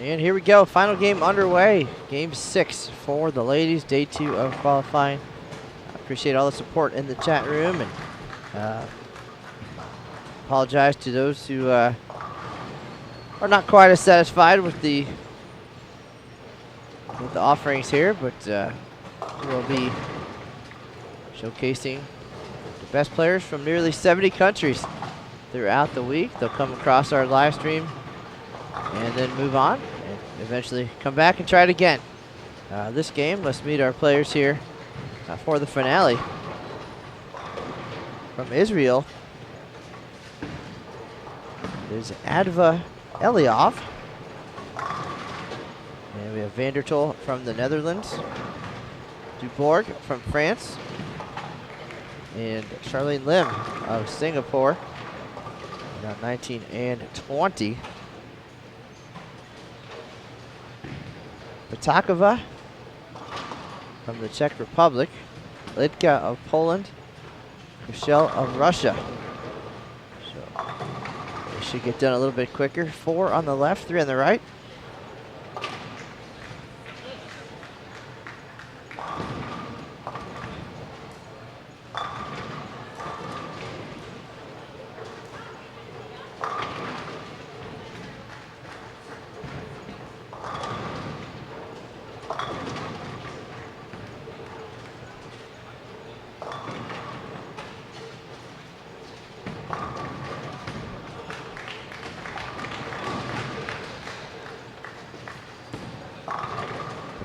And here we go, final game underway. Game 6 for the ladies, day 2 of qualifying. I appreciate all the support in the chat room, and apologize to those who are not quite as satisfied with the offerings here, but we'll be showcasing the best players from nearly 70 countries throughout the week. They'll come across our live stream and then move on and eventually come back and try it again. This game, let's meet our players here for the finale. From Israel is Adva Eliov. And we have Vandertol from the Netherlands, Dubourg from France, and Charlene Lim of Singapore, around 19 and 20. Petakova from the Czech Republic, Litka of Poland, Michelle of Russia. So they should get done a little bit quicker. 4 on the left, 3 on the right.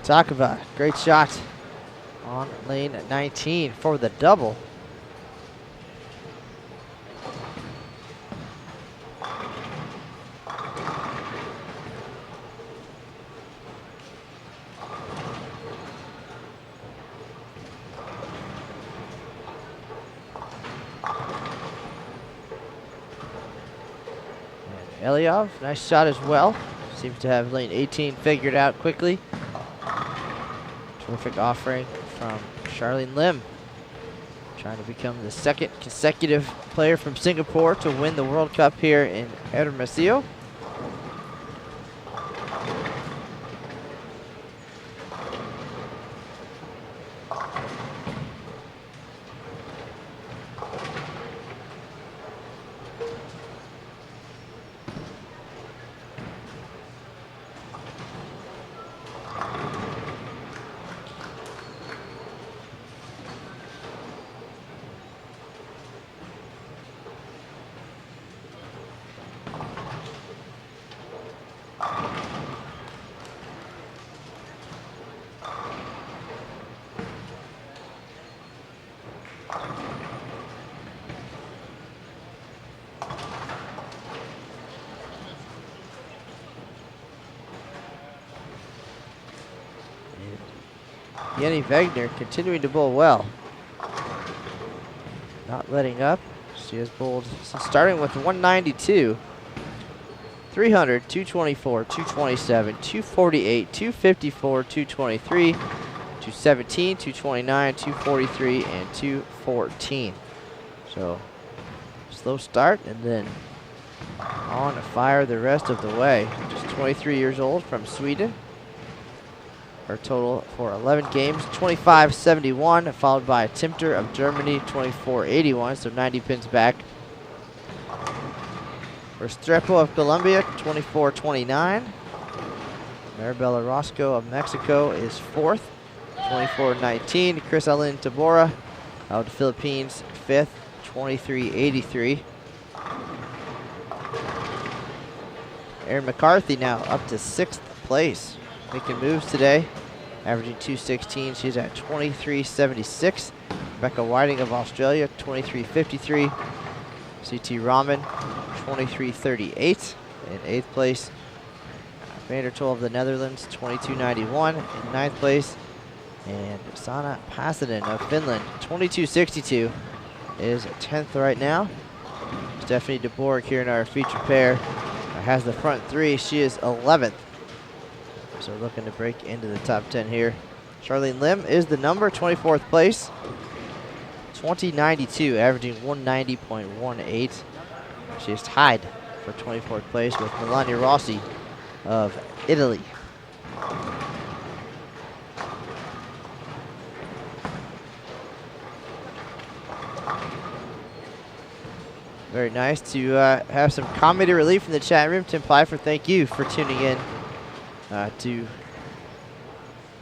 Petakova, great shot on lane 19 for the double. And Elyov, nice shot as well. Seems to have lane 18 figured out quickly. Terrific offering from Charlene Lim. Trying to become the 2nd consecutive player from Singapore to win the World Cup here in Hermosillo. Jenny Wegner continuing to bowl well. Not letting up. She has bowled starting with 192, 300, 224, 227, 248, 254, 223, 217, 229, 243, and 214. So slow start and then on fire the rest of the way. Just 23 years old from Sweden. Her total for 11 games, 25.71, followed by Timter of Germany, 24.81, so 90 pins back. Restrepo of Colombia, 24.29. Maribela Roscoe of Mexico is 4th, 24.19. Chris Ellen Tabora of the Philippines, 5th, 23.83. Erin McCarthy now up to 6th place. Making moves today, averaging 216. She's at 23.76. Rebecca Whiting of Australia, 23.53. CT Rahman, 23.38 in 8th place. Vandertool of the Netherlands, 22.91 in 9th place. And Sanna Pasanen of Finland, 22.62 is 10th right now. Stephanie DeBorg here in our featured pair has the front 3. She is 11th. So looking to break into the top 10 here. Charlene Lim is the number, 24th place. 20.92, averaging 190.18. She is tied for 24th place with Melania Rossi of Italy. Very nice to have some comedy relief in the chat room. Tim Pfeiffer, thank you for tuning in to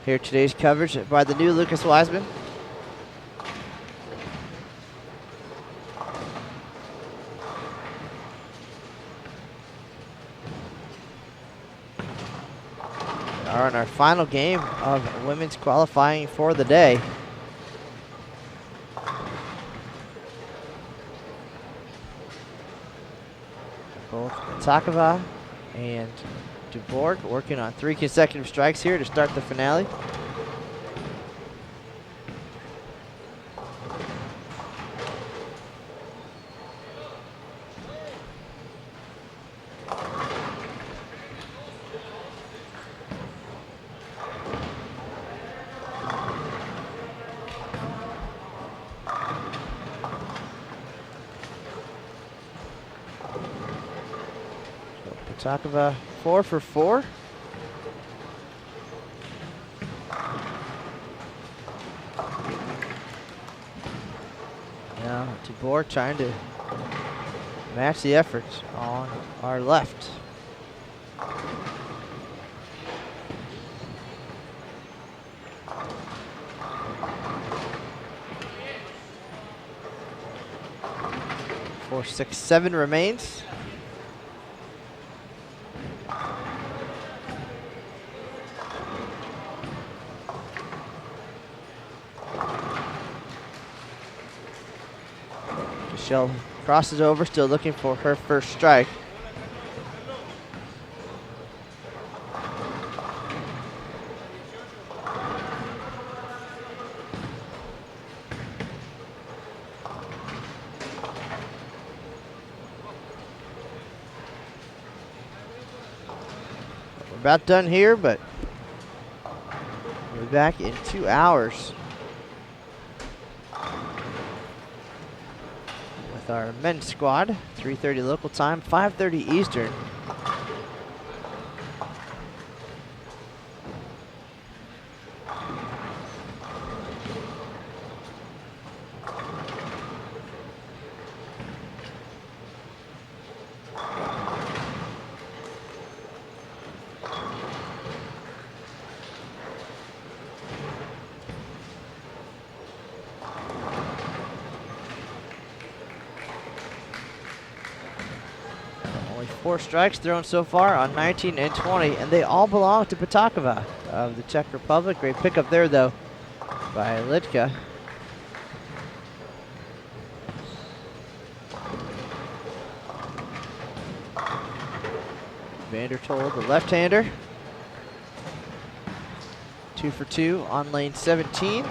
hear today's coverage by the new Lucas Wiseman. We are in our final game of women's qualifying for the day. Both Petakova and DeBorg working on 3 consecutive strikes here to start the finale. Patacova 4 for 4. Now DeBoer trying to match the efforts on our left. Four, 6, 7 remains. Michelle crosses over, still looking for her first strike. We're about done here, but we'll be back in 2 hours with our men's squad. 3:30 local time, 5:30 Eastern. Only 4 strikes thrown so far on 19 and 20, and they all belong to Patacova of the Czech Republic. Great pickup there, though, by Litka. Vandertol, the left-hander. 2 for 2 on lane 17.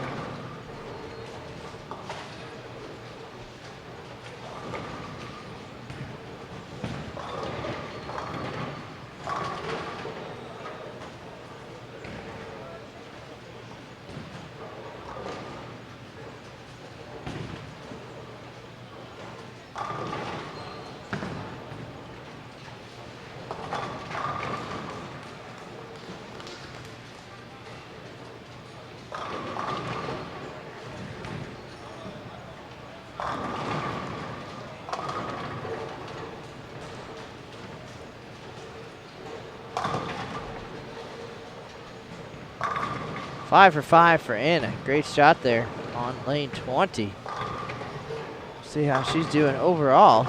Five for 5 for Anna. Great shot there on lane 20. See how she's doing overall.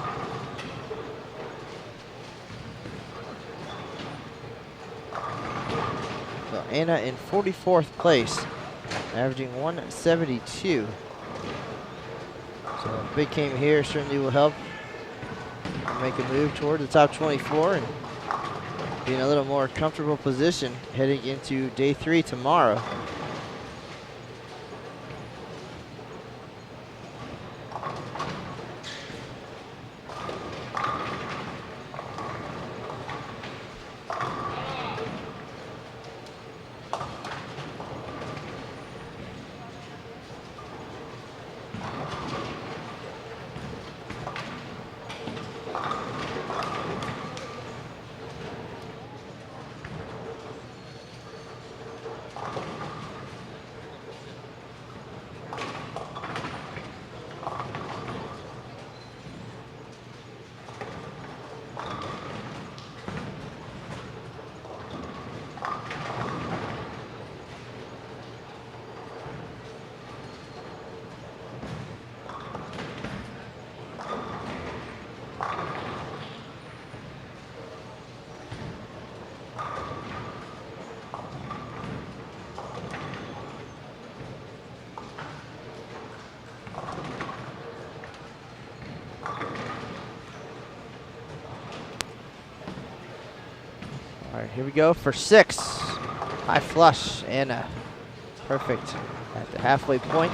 So Anna in 44th place, averaging 172. So a big game here certainly will help make a move toward the top 24 and be in a little more comfortable position heading into day 3 tomorrow. All right, here we go for 6. High flush and a perfect at the halfway point.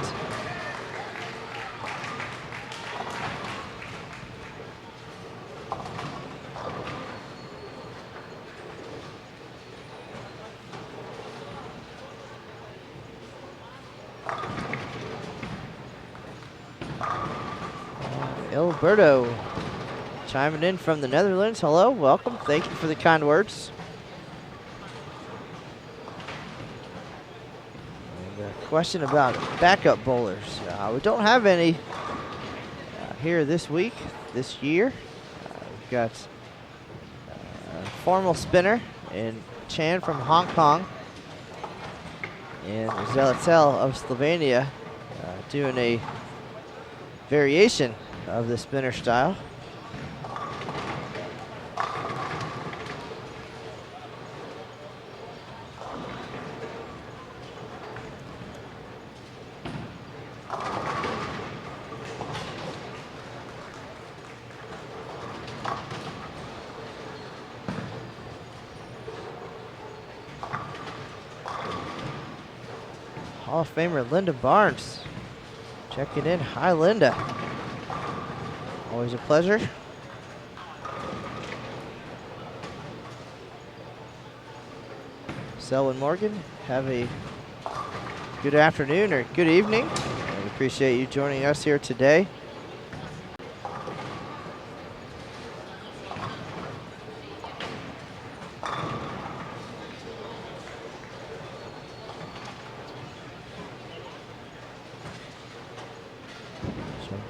Alberto chiming in from the Netherlands. Hello, welcome. Thank you for the kind words. And a question about backup bowlers. We don't have any here this week, this year. We've got a formal spinner in Chan from Hong Kong and Zelatel of Slovenia doing a variation of the spinner style. Hall of Famer Linda Barnes checking in. Hi, Linda. Always a pleasure. Selwyn Morgan, have a good afternoon or good evening. We appreciate you joining us here today.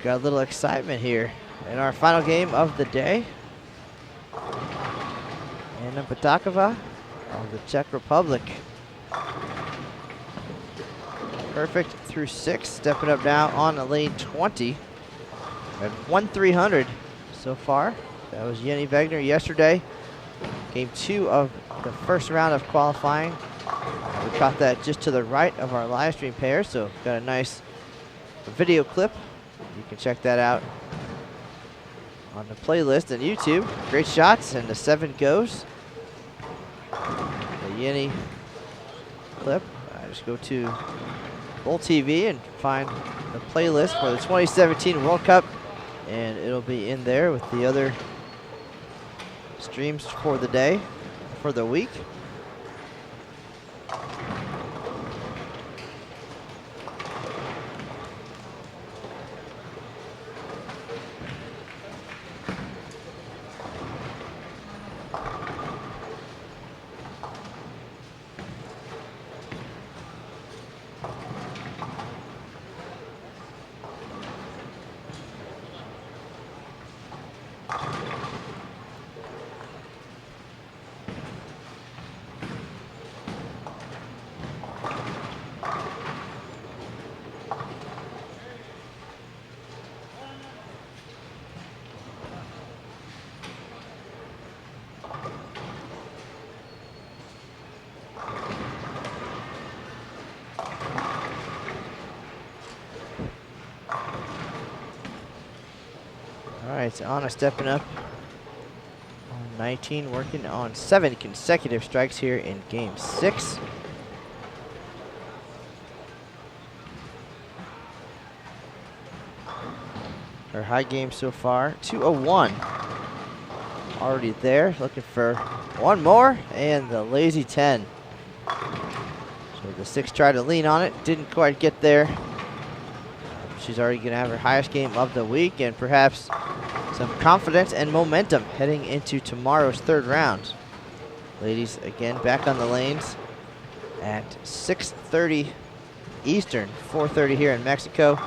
Got a little excitement here in our final game of the day. Anna Batakova of the Czech Republic. Perfect through 6, stepping up now on the lane 20. At 1-300 so far. That was Jenny Wegner yesterday. Game 2 of the first round of qualifying. We caught that just to the right of our live stream pair, so got a nice video clip. You can check that out on the playlist on YouTube. Great shots, and the 7 goes. The Yeni clip. I just go to BowlTV and find the playlist for the 2017 World Cup, and it'll be in there with the other streams for the day, for the week. All right, Anna stepping up on 19, working on 7 consecutive strikes here in game 6. Her high game so far, 201. Already there, looking for one more, and the lazy 10. So the 6 tried to lean on it, didn't quite get there. She's already going to have her highest game of the week, and perhaps some confidence and momentum heading into tomorrow's 3rd round. Ladies, again, back on the lanes at 6:30 Eastern, 4:30 here in Mexico.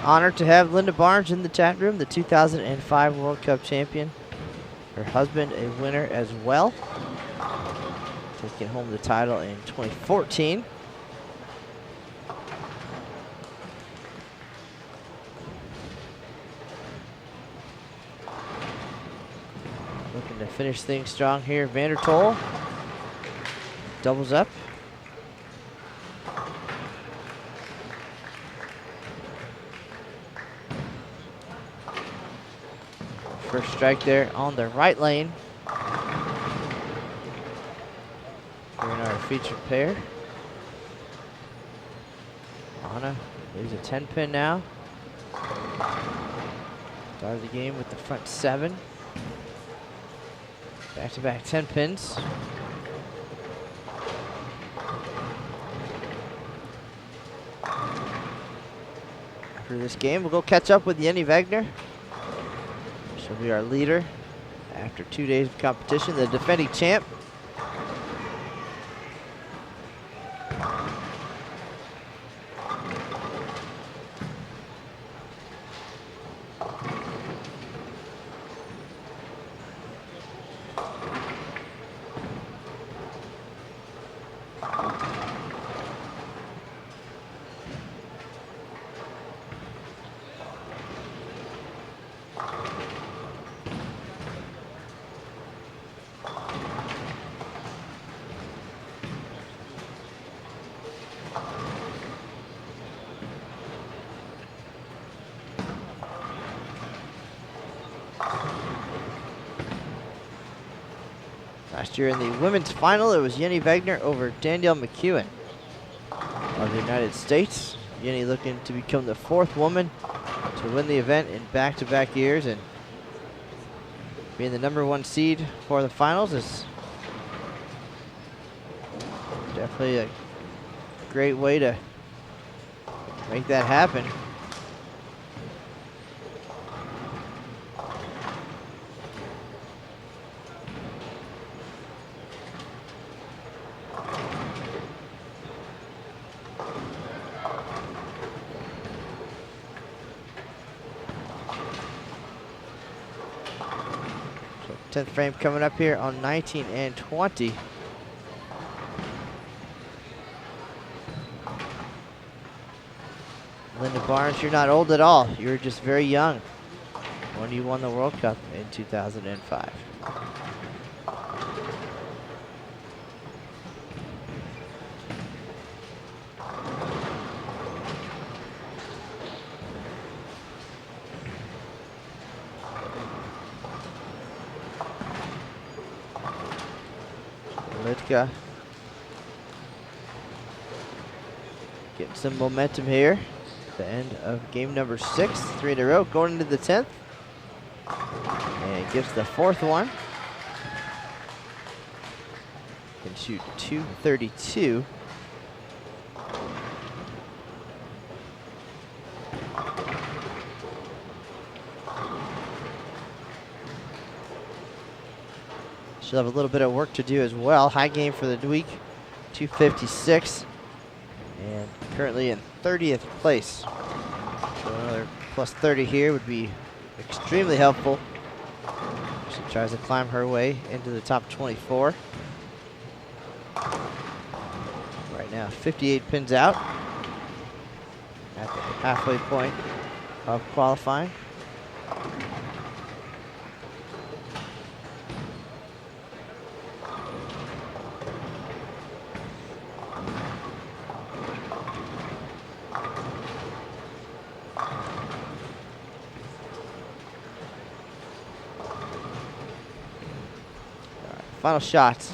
Honored to have Linda Barnes in the chat room, the 2005 World Cup champion. Her husband, a winner as well, taking home the title in 2014. Looking to finish things strong here. Vandertoel doubles up. First strike there on the right lane. Here in our featured pair. Anna leaves a 10 pin now. Started the game with the front 7. Back-to-back 10 pins. After this game, we'll go catch up with Jenny Wegner. She'll be our leader after 2 days of competition, the defending champ. Last year in the women's final, it was Jenny Wegner over Danielle McEwen of the United States. Jenny looking to become the 4th woman to win the event in back-to-back years, and being the #1 seed for the finals is definitely a great way to make that happen. So 10th frame coming up here on 19 and 20. Linda Barnes, you're not old at all. You're just very young when you won the World Cup in 2005. Litka getting some momentum here. The end of game number 6, 3 in a row, going into the 10th. And gives the 4th one. Can shoot 232. She'll have a little bit of work to do as well. High game for the week, 256. And currently in 30th place. So another plus 30 here would be extremely helpful. She tries to climb her way into the top 24. Right now, 58 pins out at the halfway point of qualifying. Final shots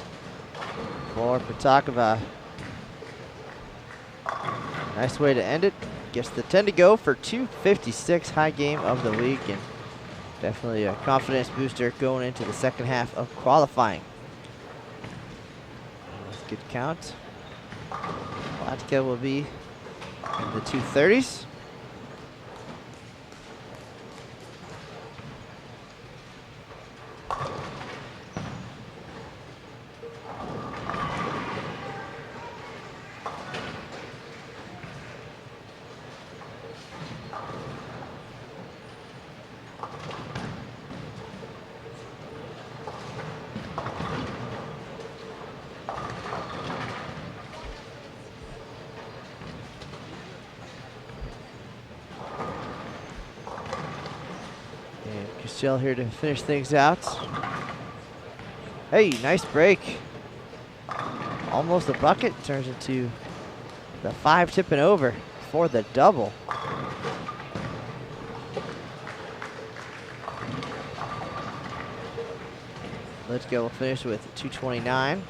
for Patakova. Nice way to end it. Gets the 10 to go for 256, high game of the week, and definitely a confidence booster going into the second half of qualifying. Good count. Latka will be in the 230s. And Castell here to finish things out. Hey, nice break. Almost a bucket. Turns into the 5 tipping over for the double. Let's go. We'll finish with 229.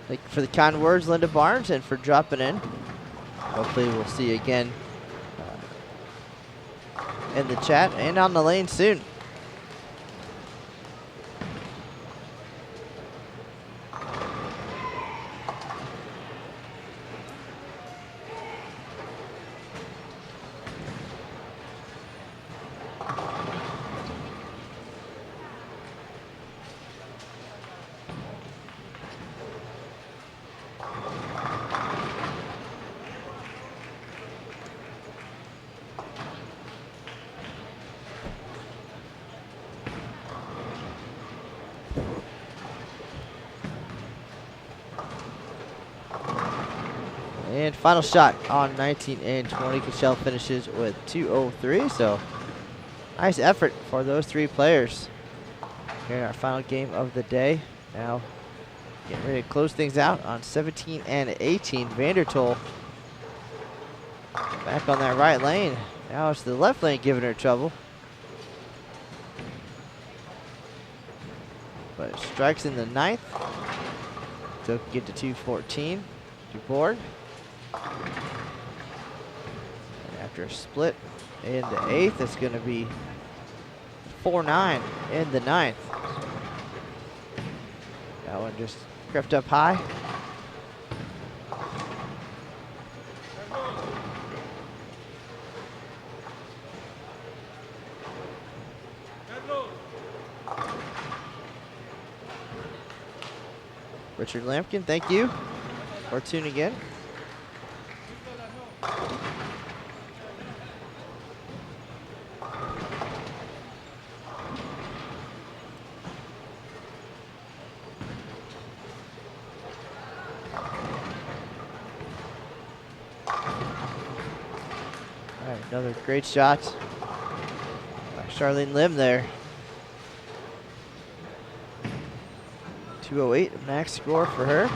Thank you for the kind words, Linda Barnes, and for dropping in. Hopefully we'll see you again in the chat and on the lane soon. And final shot on 19 and 20. Cashel finishes with 203. So nice effort for those 3 players here in our final game of the day. Now getting ready to close things out on 17 and 18. Vandertol back on that right lane. Now it's the left lane giving her trouble. But strikes in the 9th. So get to 214. Dubourg. And after a split in the 8th, it's going to be 4-9 in the 9th. That one just crept up high. Richard Lampkin, thank you for tuning in. Another great shot by Charlene Lim there. 208 max score for her.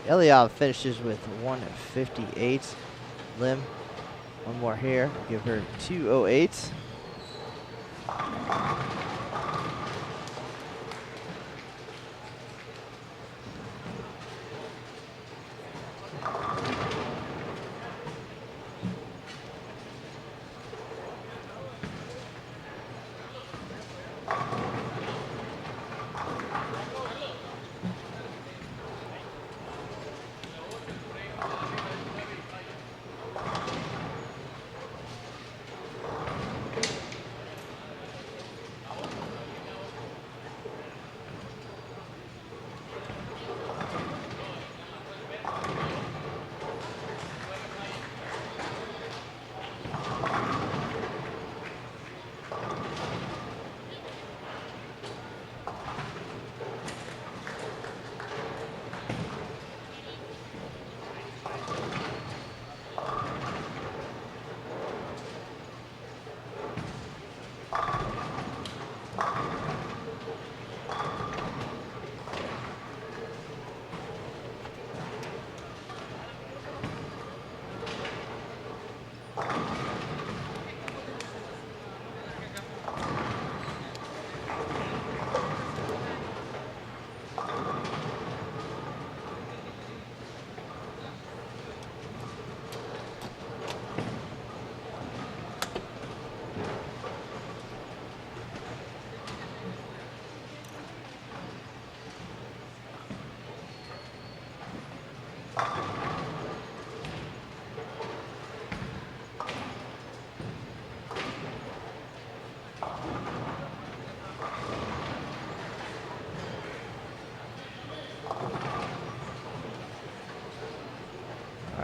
Eliab finishes with 158. Lim, one more here. Give her 208.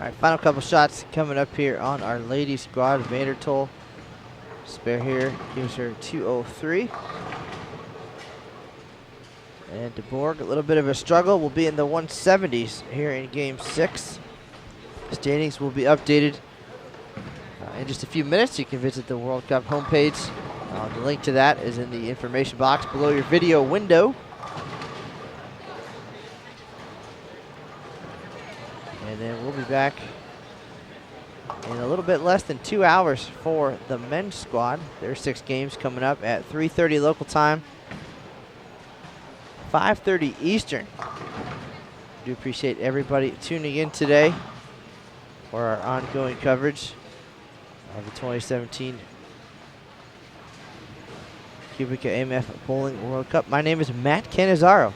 right, final couple shots coming up here on our ladies squad. Vandertol, spare here, gives her 203. And DeBorg, a little bit of a struggle, will be in the 170s here in game 6. Standings will be updated in just a few minutes. You can visit the World Cup homepage. The link to that is in the information box below your video window. And then we'll be back in a little bit less than 2 hours for the men's squad. There's 6 games coming up at 3:30 local time, 5:30 Eastern. I do appreciate everybody tuning in today for our ongoing coverage of the 2017 QubicaAMF Bowling World Cup. My name is Matt Cannizzaro,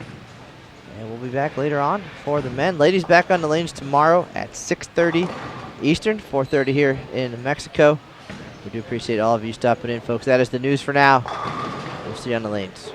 and we'll be back later on for the men. Ladies back on the lanes tomorrow at 6:30 Eastern, 4:30 here in Mexico. We do appreciate all of you stopping in, folks. That is the news for now. We'll see you on the lanes.